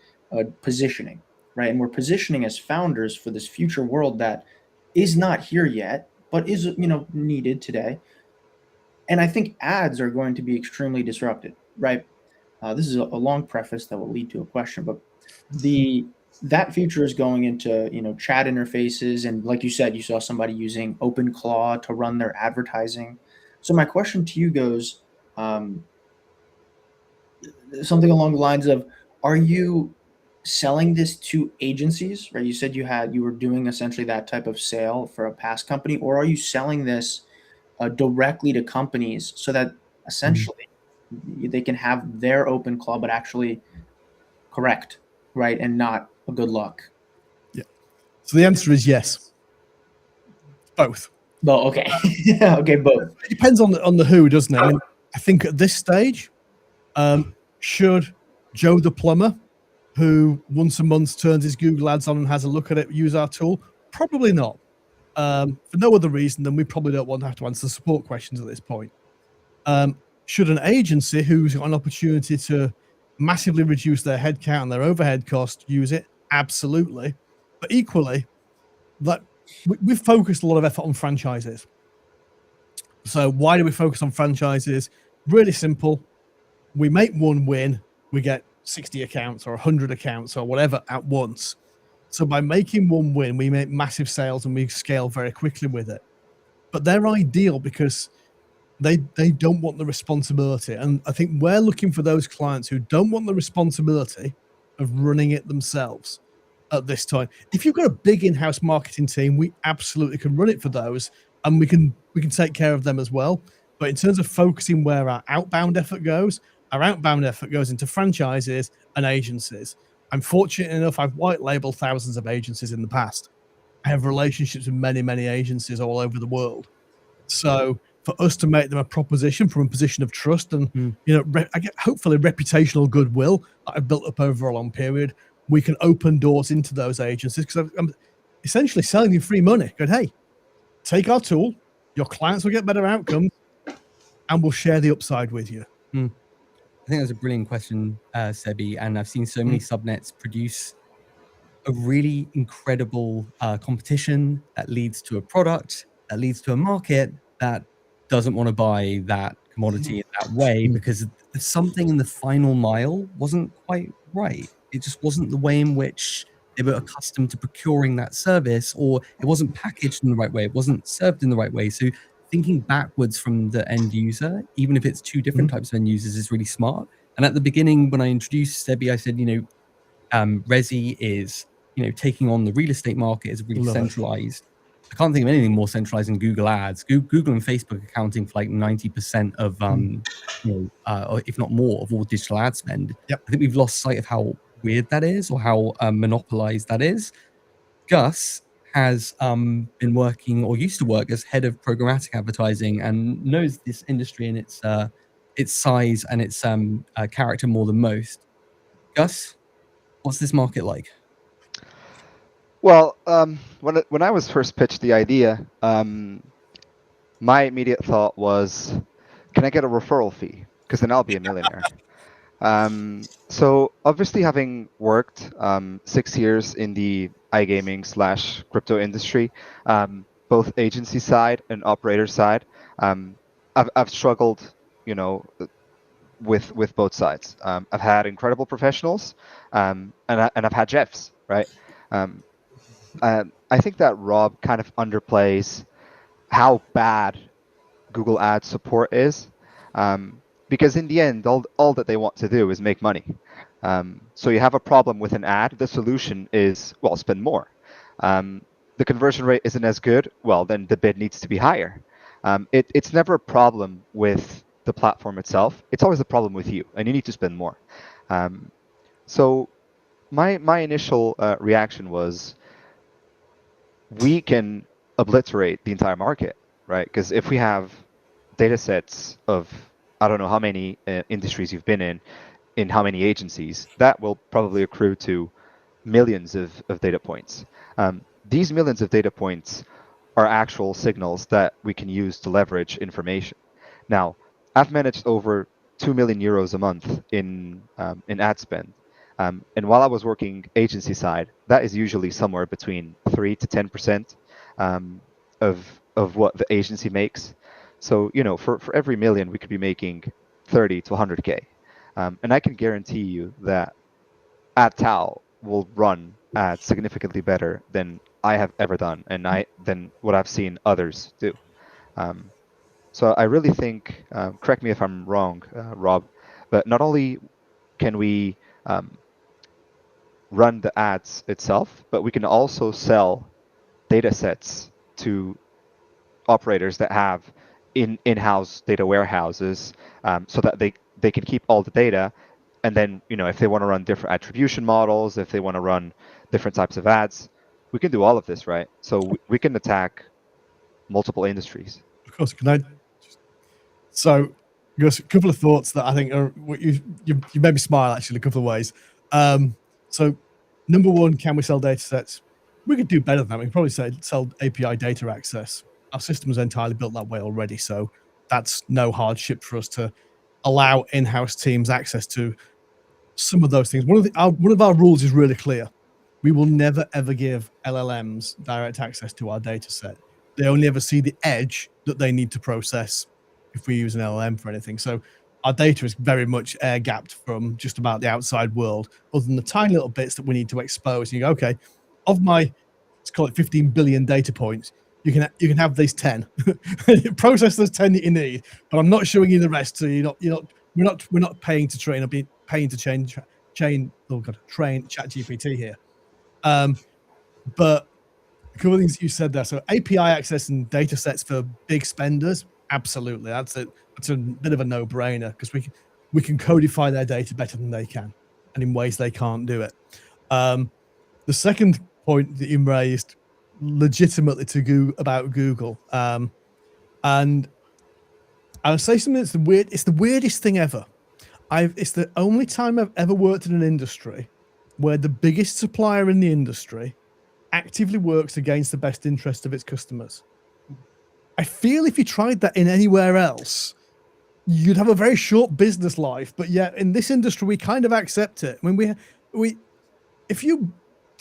Speaker 5: positioning, right? And we're positioning as founders for this future world that is not here yet, but is needed today. And I think ads are going to be extremely disrupted, right? This is a long preface that will lead to a question, but that future is going into chat interfaces, and like you said, you saw somebody using OpenClaw to run their advertising. So my question to you goes something along the lines of: are you selling this to agencies, right? You said you were doing essentially that type of sale for a past company, or are you selling this directly to companies so that essentially they can have their OpenClaw, but actually correct, right, and not a good luck?
Speaker 2: Yeah. So the answer is yes. Both.
Speaker 5: Well, okay. Okay, both.
Speaker 2: It depends on the who, doesn't it? I mean, I think at this stage, should Joe the plumber, who once a month turns his Google ads on and has a look at it, use our tool? Probably not. For no other reason than we probably don't want to have to answer support questions at this point. Should an agency who's got an opportunity to massively reduce their headcount and their overhead cost use it? Absolutely. But equally, that we've focused a lot of effort on franchises. So why do we focus on franchises? Really simple. We make one win, we get 60 accounts or 100 accounts or whatever at once. So by making one win, we make massive sales and we scale very quickly with it. But they're ideal because they don't want the responsibility. And I think we're looking for those clients who don't want the responsibility of running it themselves at this time. If you've got a big in-house marketing team, we absolutely can run it for those, and we can take care of them as well. But in terms of focusing where our outbound effort goes, Our outbound effort goes into franchises and agencies. I'm fortunate enough, I've white labeled thousands of agencies in the past. I have relationships with many, many agencies all over the world. So for us to make them a proposition from a position of trust and, I get hopefully reputational goodwill that I've built up over a long period, we can open doors into those agencies because I'm essentially selling you free money. Going, hey, take our tool, your clients will get better outcomes, and we'll share the upside with you.
Speaker 1: I think that's a brilliant question, Sebi, and I've seen so many subnets produce a really incredible competition that leads to a product, that leads to a market that doesn't want to buy that commodity in that way because something in the final mile wasn't quite right. It just wasn't the way in which they were accustomed to procuring that service, or it wasn't packaged in the right way. It wasn't served in the right way. So thinking backwards from the end user, even if it's two different types of end users, is really smart. And at the beginning, when I introduced Sebi, I said, Resi is, taking on the real estate market is really centralized. I can't think of anything more centralized than Google Ads. Google and Facebook accounting for like 90% of, or if not more, of all digital ad spend.
Speaker 2: Yep.
Speaker 1: I think we've lost sight of how weird that is, or how monopolized that is. Gus has been working, or used to work, as head of programmatic advertising, and knows this industry and its size and its character more than most. Gus, what's this market like?
Speaker 6: Well, when I was first pitched the idea, my immediate thought was, can I get a referral fee? Because then I'll be a millionaire. So obviously, having worked 6 years in the iGaming/crypto industry, both agency side and operator side, I've struggled, with both sides. I've had incredible professionals, and I've had Jeffs, right? I think that Rob kind of underplays how bad Google Ads support is, because in the end, all that they want to do is make money. So you have a problem with an ad, the solution is, well, spend more. The conversion rate isn't as good, well, then the bid needs to be higher. It's never a problem with the platform itself. It's always a problem with you, and you need to spend more. So my initial reaction was, we can obliterate the entire market, right? Because if we have data sets of, I don't know how many industries you've been in how many agencies, that will probably accrue to millions of data points. These millions of data points are actual signals that we can use to leverage information. Now, I've managed over 2 million euros a month in ad spend. And while I was working agency side, that is usually somewhere between 3 to 10% of what the agency makes. So, for every million, we could be making 30 to 100K. And I can guarantee you that AdTAO will run ads significantly better than I have ever done, and than what I've seen others do. So I really think, correct me if I'm wrong, Rob, but not only can we run the ads itself, but we can also sell data sets to operators that have in-house data warehouses, so that they can keep all the data. And then, if they want to run different attribution models, if they want to run different types of ads, we can do all of this, right? So we can attack multiple industries.
Speaker 2: Of course, can I? So, Gus, a couple of thoughts that I think are you made me smile actually a couple of ways. So, number one, can we sell data sets? We could do better than that. We could probably sell API data access. Our system is entirely built that way already, so that's no hardship for us to allow in-house teams access to some of those things. One of our rules is really clear. We will never ever give LLMs direct access to our data set. They only ever see the edge that they need to process if we use an LLM for anything. So our data is very much air-gapped from just about the outside world, other than the tiny little bits that we need to expose. And you go, okay, of my, let's call it 15 billion data points, you can have these 10. Process those 10 that you need, but I'm not showing you the rest. So we're not paying to train. I'll be paying to train ChatGPT here. But a couple of things you said there. So API access and data sets for big spenders, absolutely. That's a bit of a no-brainer, because we can codify their data better than they can, and in ways they can't do it. The second point that you raised legitimately about Google, and I'll say something that's it's the weirdest thing ever. It's the only time I've ever worked in an industry where the biggest supplier in the industry actively works against the best interest of its customers. I feel if you tried that in anywhere else, you'd have a very short business life, but yet in this industry, we kind of accept it. I mean,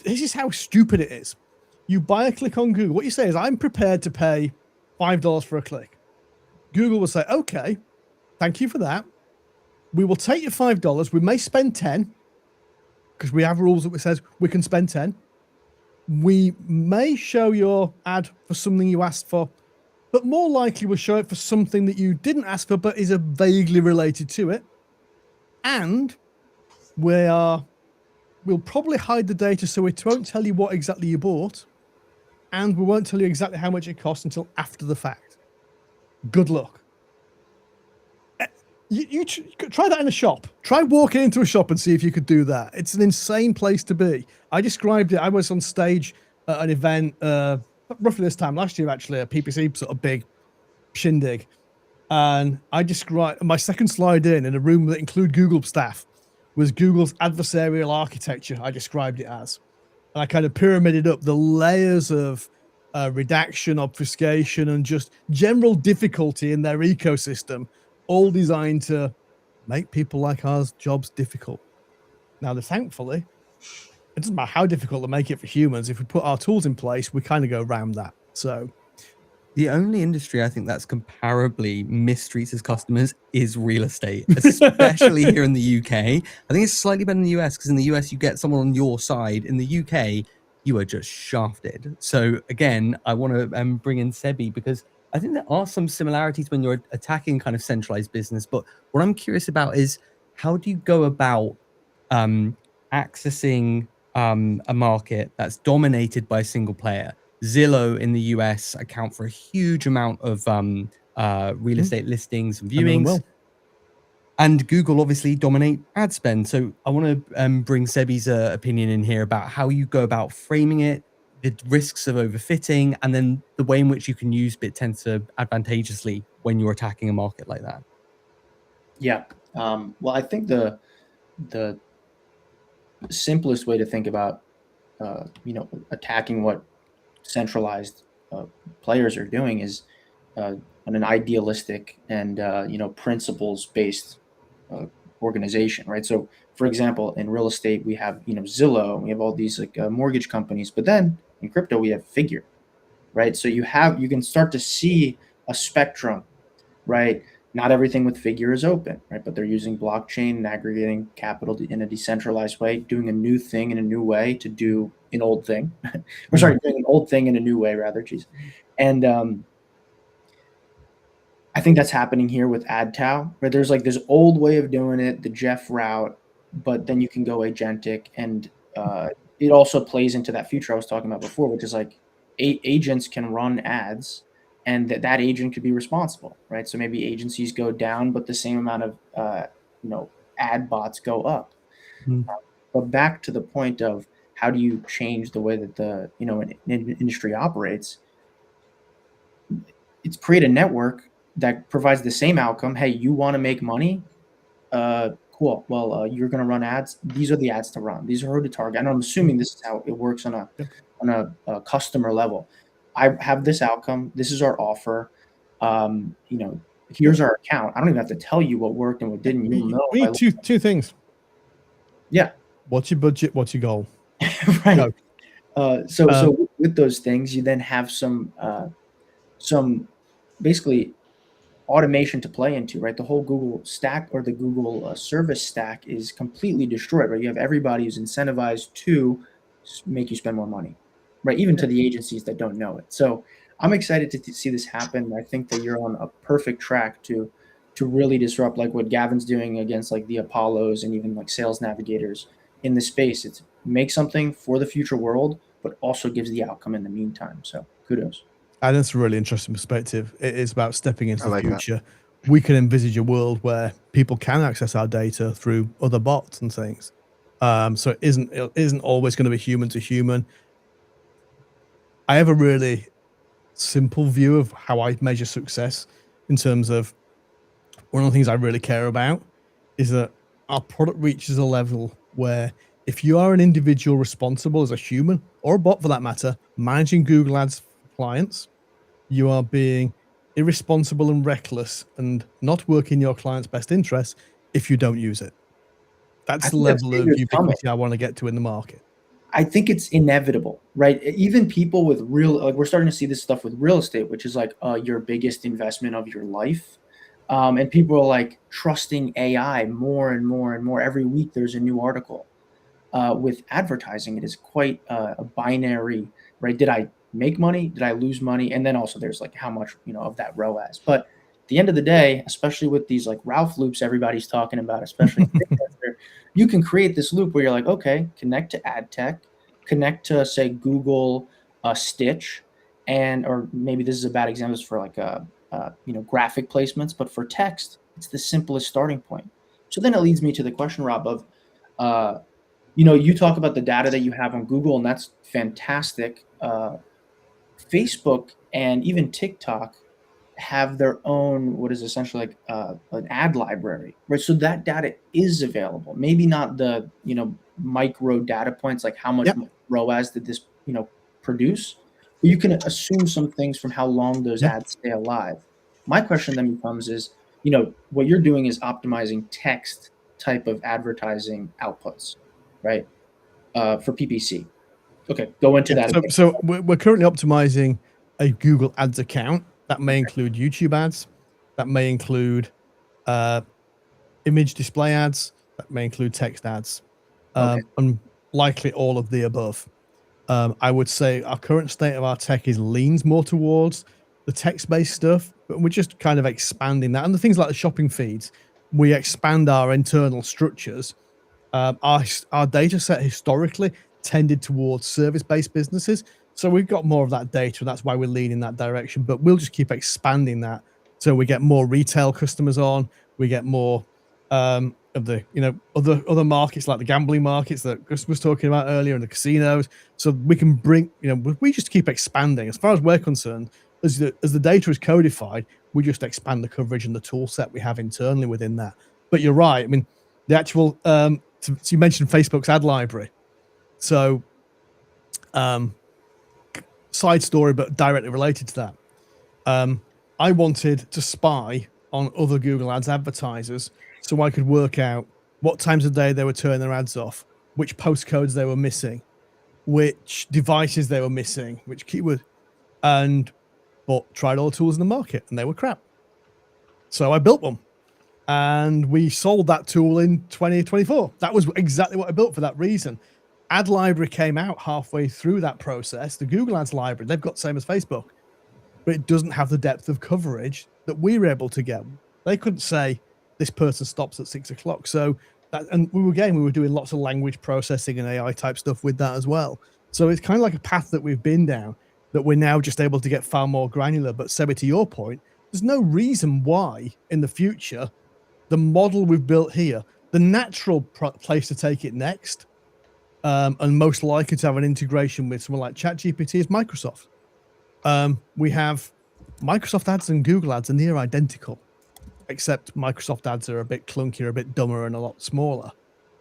Speaker 2: this is how stupid it is. You buy a click on Google. What you say is, I'm prepared to pay $5 for a click. Google will say, okay, thank you for that. We will take your $5. We may spend 10 because we have rules that says we can spend 10. We may show your ad for something you asked for, but more likely we'll show it for something that you didn't ask for, but is vaguely related to it. And we'll probably hide the data so it won't tell you what exactly you bought, and we won't tell you exactly how much it costs until after the fact. Good luck. You try that in a shop. Try walking into a shop and see if you could do that. It's an insane place to be. I described it. I was on stage at an event roughly this time last year, actually, a PPC sort of big shindig. And I described my second slide in a room that include Google staff was Google's adversarial architecture. I described it as. And I kind of pyramided up the layers of redaction, obfuscation, and just general difficulty in their ecosystem, all designed to make people like ours jobs difficult. Now, thankfully, it doesn't matter how difficult to make it for humans. If we put our tools in place, we kind of go around that. So
Speaker 1: the only industry I think that's comparably mistreats its customers is real estate, especially here in the UK. I think it's slightly better in the US because in the US, you get someone on your side. In the UK, you are just shafted. So again, I want to bring in Sebi because I think there are some similarities when you're attacking kind of centralized business. But what I'm curious about is how do you go about accessing a market that's dominated by a single player? Zillow in the US account for a huge amount of real estate listings and viewings. And Google obviously dominate ad spend. So I want to bring Sebi's opinion in here about how you go about framing it, the risks of overfitting, and then the way in which you can use Bittensor advantageously when you're attacking a market like that.
Speaker 5: Yeah. Well, I think the simplest way to think about, attacking what centralized players are doing is on an idealistic and principles-based organization, right? So, for example, in real estate, we have Zillow, we have all these mortgage companies, but then in crypto we have Figure, right? So you can start to see a spectrum, right? Not everything with Figure is open, right? But they're using blockchain and aggregating capital in a decentralized way, doing a new thing in a new way to do an old thing. Doing an old thing in a new way, rather. Geez. And I think that's happening here with AdTAO, where there's like this old way of doing it, the Jeff route, but then you can go agentic, and it also plays into that future I was talking about before, which is like agents can run ads, and that agent could be responsible, right? So maybe agencies go down, but the same amount of ad bots go up. But back to the point of how do you change the way that the an industry operates? It's create a network that provides the same outcome. Hey, you want to make money? Cool. Well, you're going to run ads. These are the ads to run. These are who to target. And I'm assuming this is how it works on a customer level. I have this outcome. This is our offer. Here's our account. I don't even have to tell you what worked and what didn't. You'll know.
Speaker 2: We need two things.
Speaker 5: Yeah.
Speaker 2: What's your budget? What's your goal?
Speaker 5: Right. So with those things, you then have some basically automation to play into, right? The whole Google stack or the Google service stack is completely destroyed, right? You have everybody who's incentivized to make you spend more money, right? Even to the agencies that don't know it. So I'm excited to see this happen. I think that you're on a perfect track to really disrupt like what Gavin's doing against like the Apollos and even like sales navigators in the space. It's make something for the future world, but also gives the outcome in the meantime. So kudos.
Speaker 2: And that's a really interesting perspective. It is about stepping into the future we can envisage a world where people can access our data through other bots and things. So it isn't always going to be human to human. I have a really simple view of how I measure success in terms of one of the things I really care about is that our product reaches a level where if you are an individual responsible as a human or a bot for that matter, managing Google Ads clients, you are being irresponsible and reckless and not working your client's best interests if you don't use it. That's the level of ubiquity I want to get to in the market.
Speaker 5: I think it's inevitable, right? Even people with we're starting to see this stuff with real estate, which is like your biggest investment of your life. And people are like trusting AI more and more and more. Every week there's a new article. With advertising, it is quite a binary, right? Did I make money? Did I lose money? And then also there's like how much, of that ROAS. But at the end of the day, especially with these like Ralph loops everybody's talking about, especially you can create this loop where you're like, okay, connect to ad tech, connect to say Google Stitch, or maybe this is a bad example for like graphic placements, but for text, it's the simplest starting point. So then it leads me to the question, Rob, of you talk about the data that you have on Google, and that's fantastic. Facebook and even TikTok have their own, what is essentially like an ad library, right? So that data is available. Maybe not the, micro data points, like how much ROAS did this, produce, but you can assume some things from how long those ads stay alive. My question then becomes is, what you're doing is optimizing text type of advertising outputs, right? For PPC. Okay, go into that.
Speaker 2: So we're currently optimizing a Google Ads account. That may include YouTube ads. That may include image display ads. That may include text ads. And likely all of the above. I would say our current state of our tech leans more towards the text-based stuff, but we're just kind of expanding that. And the things like the shopping feeds, we expand our internal structures. Our data set historically tended towards service-based businesses. So we've got more of that data, and that's why we're leaning that direction. But we'll just keep expanding that. So we get more retail customers on, we get more of the, other markets like the gambling markets that Gus was talking about earlier, and the casinos. So we can bring, we just keep expanding. As far as we're concerned, as the data is codified, we just expand the coverage and the tool set we have internally within that. But you're right. I mean, the actual, so you mentioned Facebook's ad library. So, side story, but directly related to that. I wanted to spy on other Google Ads advertisers so I could work out what times of day they were turning their ads off, which postcodes they were missing, which devices they were missing, which keyword, but tried all the tools in the market and they were crap. So I built one. And we sold that tool in 2024. That was exactly what I built for that reason. Ad library came out halfway through that process. The Google Ads library, they've got the same as Facebook, but it doesn't have the depth of coverage that we were able to get. They couldn't say this person stops at 6 o'clock. So we were doing lots of language processing and AI type stuff with that as well. So it's kind of like a path that we've been down that we're now just able to get far more granular. But Sebi, to your point, there's no reason why in the future the model we've built here, the natural place to take it next, and most likely to have an integration with someone like ChatGPT is Microsoft. We have Microsoft ads and Google ads are near identical, except Microsoft ads are a bit clunkier, a bit dumber, and a lot smaller.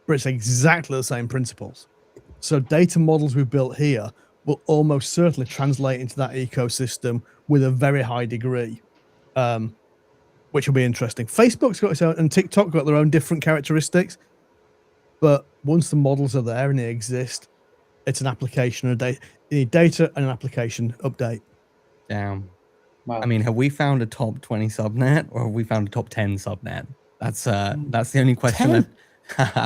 Speaker 2: But it's exactly the same principles. So data models we've built here will almost certainly translate into that ecosystem with a very high degree. Which will be interesting. Facebook's got its own, and TikTok got their own different characteristics. But once the models are there and they exist, it's an application of data. You need data and an application update.
Speaker 1: Damn.
Speaker 5: Wow.
Speaker 1: I mean, have we found a top 20 subnet, or have we found a top 10 subnet? That's the only question.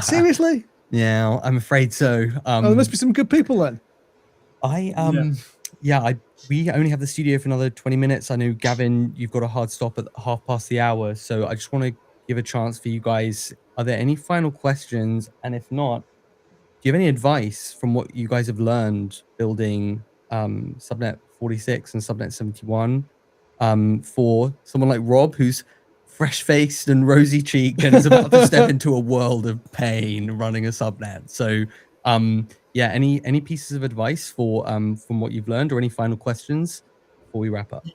Speaker 2: Seriously?
Speaker 1: Yeah, I'm afraid so.
Speaker 2: There must be some good people then.
Speaker 1: We only have the studio for another 20 minutes. I know, Gavin, you've got a hard stop at 1:30, so I just want to give a chance for you guys. Are there any final questions? And if not, do you have any advice from what you guys have learned building subnet 46 and subnet 71 for someone like Rob, who's fresh-faced and rosy-cheeked and is about to step into a world of pain running a subnet. So, yeah, any pieces of advice for from what you've learned, or any final questions before we wrap up?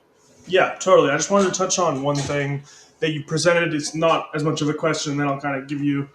Speaker 4: Yeah, totally. I just wanted to touch on one thing that you presented. It's not as much of a question, then I'll kind of give you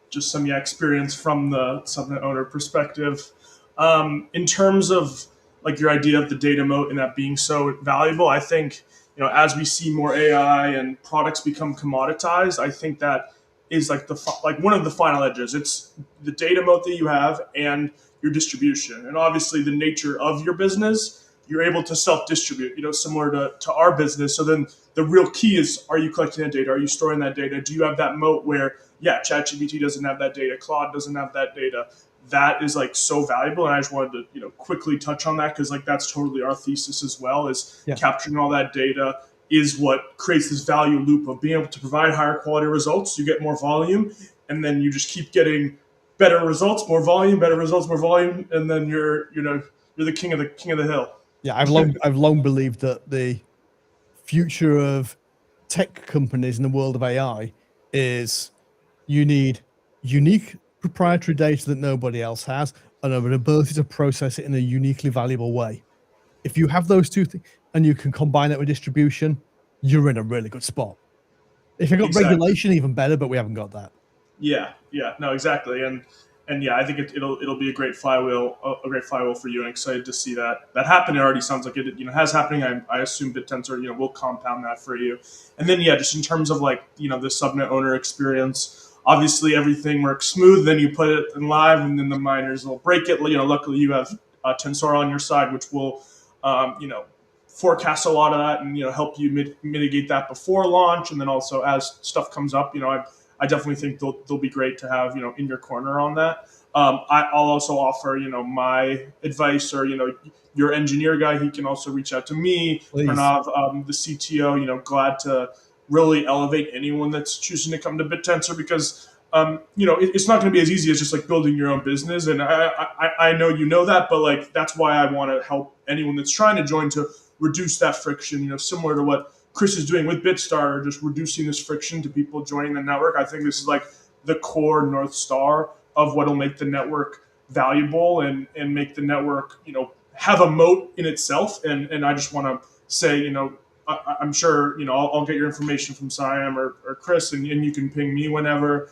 Speaker 4: just some experience from the subnet owner perspective. In terms of like your idea of the data moat and that being so valuable, I think, you know, as we see more AI and products become commoditized, I think that is like like one of the final edges. It's the data moat that you have and your distribution, and obviously the nature of your business. You're able to self-distribute, you know, similar to our business. So then the real key is, are you collecting that data? Are you storing that data? Do you have that moat where, yeah, ChatGPT doesn't have that data, Claude doesn't have that data? That is like so valuable. And I just wanted to, you know, quickly touch on that, because like that's totally our thesis as well, is capturing all that data is what creates this value loop of being able to provide higher quality results. You get more volume, and then you just keep getting better results, more volume, better results, more volume, and then you're the king of the hill.
Speaker 2: Yeah, I've long believed that the future of tech companies in the world of AI is you need unique proprietary data that nobody else has, and an ability to process it in a uniquely valuable way. If you have those two things and you can combine it with distribution, you're in a really good spot. If you've got regulation, even better, but we haven't got that.
Speaker 4: Yeah, no, exactly, and yeah, I think it'll be a great flywheel for you, and excited to see that happen. It already sounds like it, you know, has happening. I assume Bittensor, you know, will compound that for you, and then yeah, just in terms of like, you know, the subnet owner experience, obviously everything works smooth. Then you put it in live, and then the miners will break it. You know, luckily you have Tensor on your side, which will, you know, forecast a lot of that and, you know, help you mitigate that before launch, and then also as stuff comes up, you know, I definitely think they'll be great to have, you know, in your corner on that. I'll also offer, you know, my advice, or, you know, your engineer guy, he can also reach out to me, Pranav, the CTO. You know, glad to really elevate anyone that's choosing to come to Bittensor, because you know, it's not going to be as easy as just like building your own business, and I know you know that, but like that's why I want to help anyone that's trying to join to reduce that friction. You know, similar to what Chris is doing with Bitstarter, just reducing this friction to people joining the network. I think this is like the core North Star of what will make the network valuable and make the network, you know, have a moat in itself. And I just want to say, you know, I'm sure, you know, I'll get your information from Siam or Chris, and you can ping me whenever.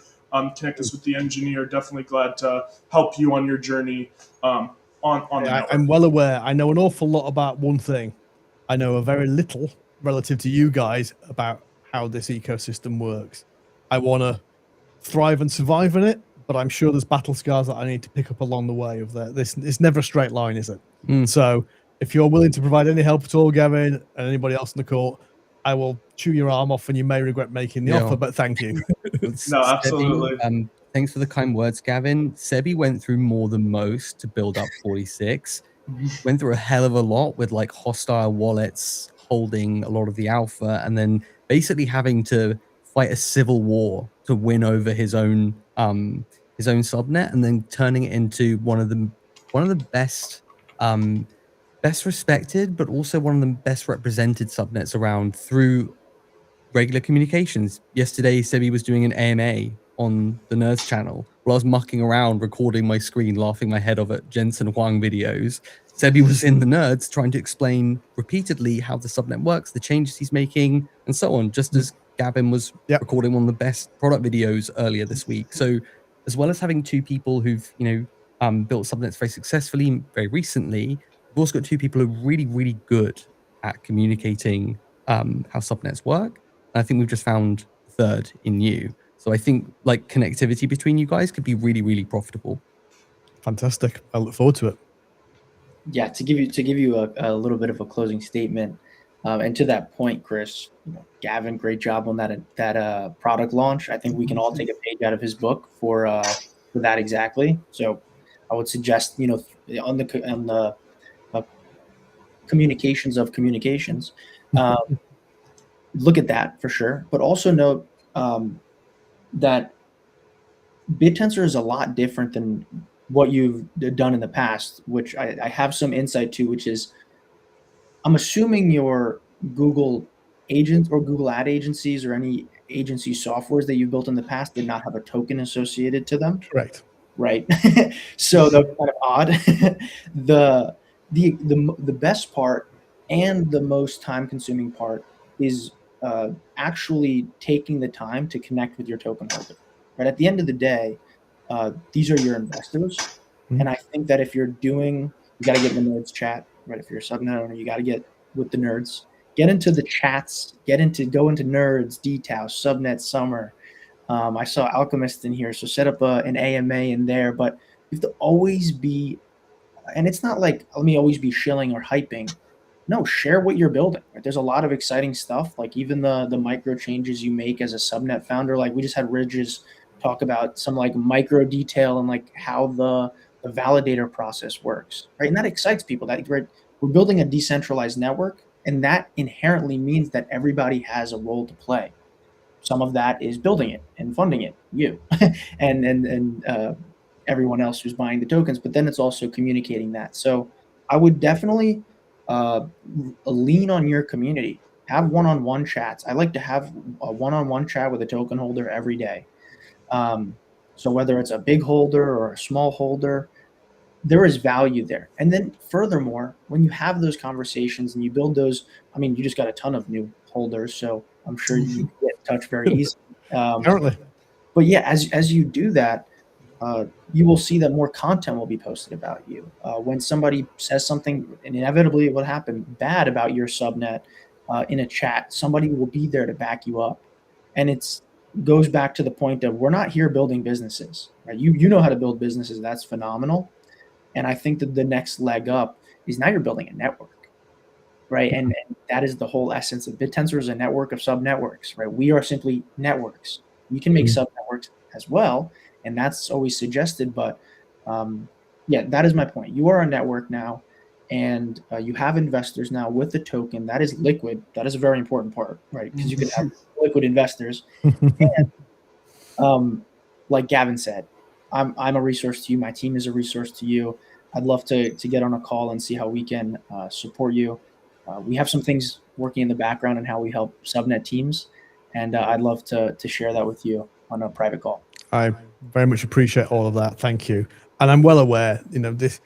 Speaker 4: Connect us with the engineer. Definitely glad to help you on your journey on the network.
Speaker 2: I'm well aware. I know an awful lot about one thing. I know a very little relative to you guys about how this ecosystem works. I want to thrive and survive in it, but I'm sure there's battle scars that I need to pick up along the way of that. It's never a straight line, is it? So if you're willing to provide any help at all, Gavin, and anybody else in the court, I will chew your arm off, and you may regret making the offer, but thank you.
Speaker 4: No, absolutely.
Speaker 1: Sebi, thanks for the kind words, Gavin. Sebi went through more than most to build up 46. Went through a hell of a lot with like hostile wallets holding a lot of the alpha, and then basically having to fight a civil war to win over his own subnet, and then turning it into one of the best best respected, but also one of the best represented subnets around through regular communications. Yesterday, Sebi was doing an AMA on the Nerds channel while I was mucking around, recording my screen, laughing my head off at Jensen Huang videos. Sebi was in the Nerds trying to explain repeatedly how the subnet works, the changes he's making, and so on, just as Gavin was recording one of the best product videos earlier this week. So as well as having two people who've, you know, built subnets very successfully very recently, we've also got two people who are really, really good at communicating how subnets work. And I think we've just found a third in you. So I think like connectivity between you guys could be really, really profitable.
Speaker 2: Fantastic. I look forward to it.
Speaker 5: Yeah, to give you a little bit of a closing statement, and to that point, Chris, you know, Gavin, great job on that product launch. I think we can all take a page out of his book for that exactly. So I would suggest, you know, on the communications of communications, look at that for sure. But also note that Bittensor is a lot different than what you've done in the past, which I have some insight to, which is I'm assuming your Google agents or Google ad agencies or any agency softwares that you built in the past did not have a token associated to them.
Speaker 2: Correct.
Speaker 5: Right. So that's kind of odd. The best part and the most time consuming part is actually taking the time to connect with your token holder. Right. At the end of the day, these are your investors.
Speaker 2: Mhm.
Speaker 5: And I think that if you're doing, you got to get in the nerds chat, right? If you're a subnet owner, you got to get with the nerds, get into the chats, go into nerds, DTAO, subnet summer. I saw Alchemist in here, so set up an AMA in there. But you have to always be, and it's not like let me always be shilling or hyping. No, share what you're building. Right? There's a lot of exciting stuff, like even the micro changes you make as a subnet founder. Like we just had Ridges talk about some like micro detail and like how the validator process works, right? And that excites people. That right, we're building a decentralized network, and that inherently means that everybody has a role to play. Some of that is building it and funding it, you, and everyone else who's buying the tokens. But then it's also communicating that. So I would definitely lean on your community. Have one-on-one chats. I like to have a one-on-one chat with a token holder every day. So whether it's a big holder or a small holder, there is value there. And then furthermore, when you have those conversations and you build those, I mean, you just got a ton of new holders, so I'm sure you get in touch very easily.
Speaker 2: Apparently.
Speaker 5: But yeah, as you do that, you will see that more content will be posted about you. When somebody says something, and inevitably it will happen, bad about your subnet in a chat, somebody will be there to back you up. And it's goes back to the point of we're not here building businesses, right? You know how to build businesses. That's phenomenal. And I think that the next leg up is now you're building a network, right? And that is the whole essence of Bittensor is a network of sub-networks, right? We are simply networks. We can make sub-networks as well, and that's always suggested. But yeah, that is my point. You are a network now, and you have investors now with the token that is liquid. That is a very important part, right? Because you can have liquid investors. And like Gavin said, I'm a resource to you. My team is a resource to you. I'd love to get on a call and see how we can support you. We have some things working in the background and how we help subnet teams, and I'd love to share that with you on a private call.
Speaker 2: I very much appreciate all of that. Thank you. And I'm well aware, this.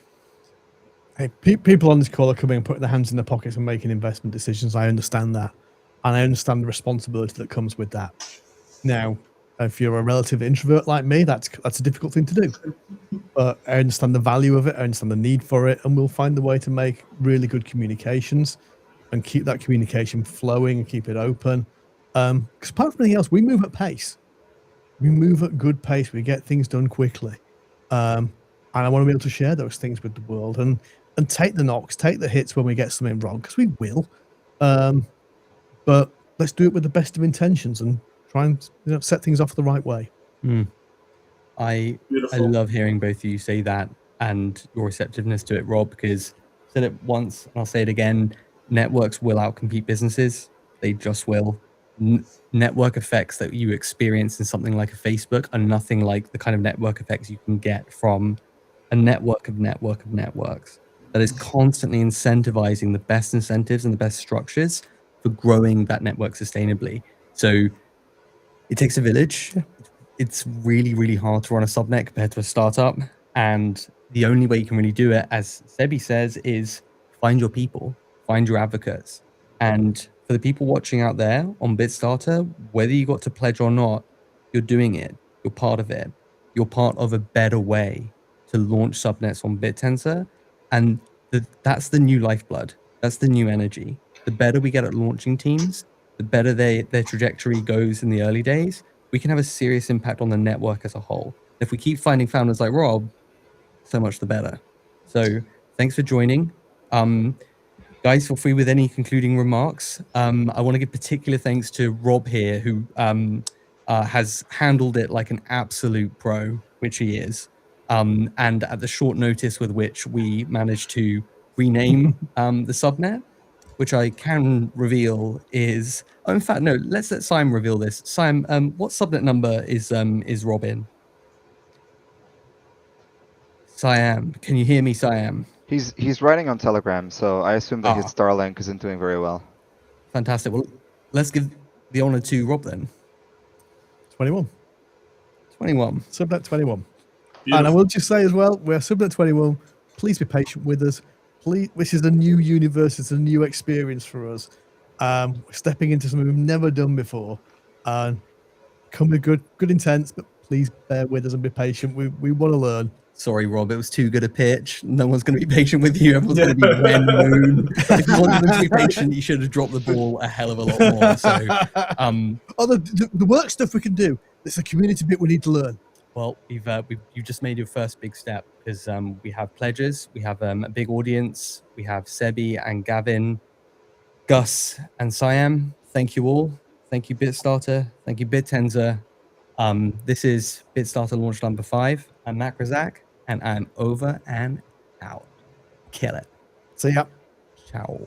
Speaker 2: Hey, people on this call are coming and putting their hands in their pockets and making investment decisions. I understand that, and I understand the responsibility that comes with that. Now, if you're a relative introvert like me, that's a difficult thing to do. But I understand the value of it. I understand the need for it, and we'll find a way to make really good communications and keep that communication flowing and keep it open. Because apart from anything else, we move at pace. We move at good pace. We get things done quickly, and I want to be able to share those things with the world and take the knocks, take the hits when we get something wrong, because we will. But let's do it with the best of intentions and try and set things off the right way.
Speaker 1: I
Speaker 4: Beautiful.
Speaker 1: love hearing both of you say that and your receptiveness to it, Rob, because I said it once and I'll say it again. Networks will outcompete businesses. They just will. Network effects that you experience in something like a Facebook are nothing like the kind of network effects you can get from a network of networks that is constantly incentivizing the best incentives and the best structures for growing that network sustainably. So it takes a village. It's really, really hard to run a subnet compared to a startup. And the only way you can really do it, as Sebi says, is find your people, find your advocates. And for the people watching out there on Bitstarter, whether you got to pledge or not, you're doing it. You're part of it. You're part of a better way to launch subnets on Bittensor. And that's the new lifeblood. That's the new energy. The better we get at launching teams, the better their trajectory goes in the early days, we can have a serious impact on the network as a whole. If we keep finding founders like Rob, so much the better. So thanks for joining. Guys, feel free with any concluding remarks. I want to give particular thanks to Rob here, who has handled it like an absolute pro, which he is. And at the short notice with which we managed to rename the subnet, which I can reveal is, oh, in fact, no, let's let Siam reveal this. Siam, what subnet number is Robin? Siam, can you hear me, Siam?
Speaker 6: He's writing on Telegram, so I assume that his
Speaker 1: Ah.
Speaker 6: Starlink isn't doing very well.
Speaker 1: Fantastic. Well, let's give the honor to Rob then.
Speaker 2: 21.
Speaker 1: 21.
Speaker 2: Subnet 21.
Speaker 4: Beautiful.
Speaker 2: And I will just say as well, we're Subnet 21. Please be patient with us. Please, this is a new universe. It's a new experience for us. We're stepping into something we've never done before. And come with good intents, but please bear with us and be patient. We want to learn.
Speaker 1: Sorry, Rob, it was too good a pitch. No one's going to be patient with you. Everyone's going to be when moon. If you wanted them to be patient, you should have dropped the ball a hell of a lot more. So,
Speaker 2: the work stuff we can do. It's a community bit we need to learn.
Speaker 1: well, you just made your first big step because we have pledges, we have a big audience, we have Sebi and Gavin, Gus and Siam. Thank you all. Thank you, Bitstarter. Thank you, Bittensor. This is Bitstarter launch number 5. I'm Macrozak, and I'm over and out. Kill it.
Speaker 2: See ya.
Speaker 1: Ciao.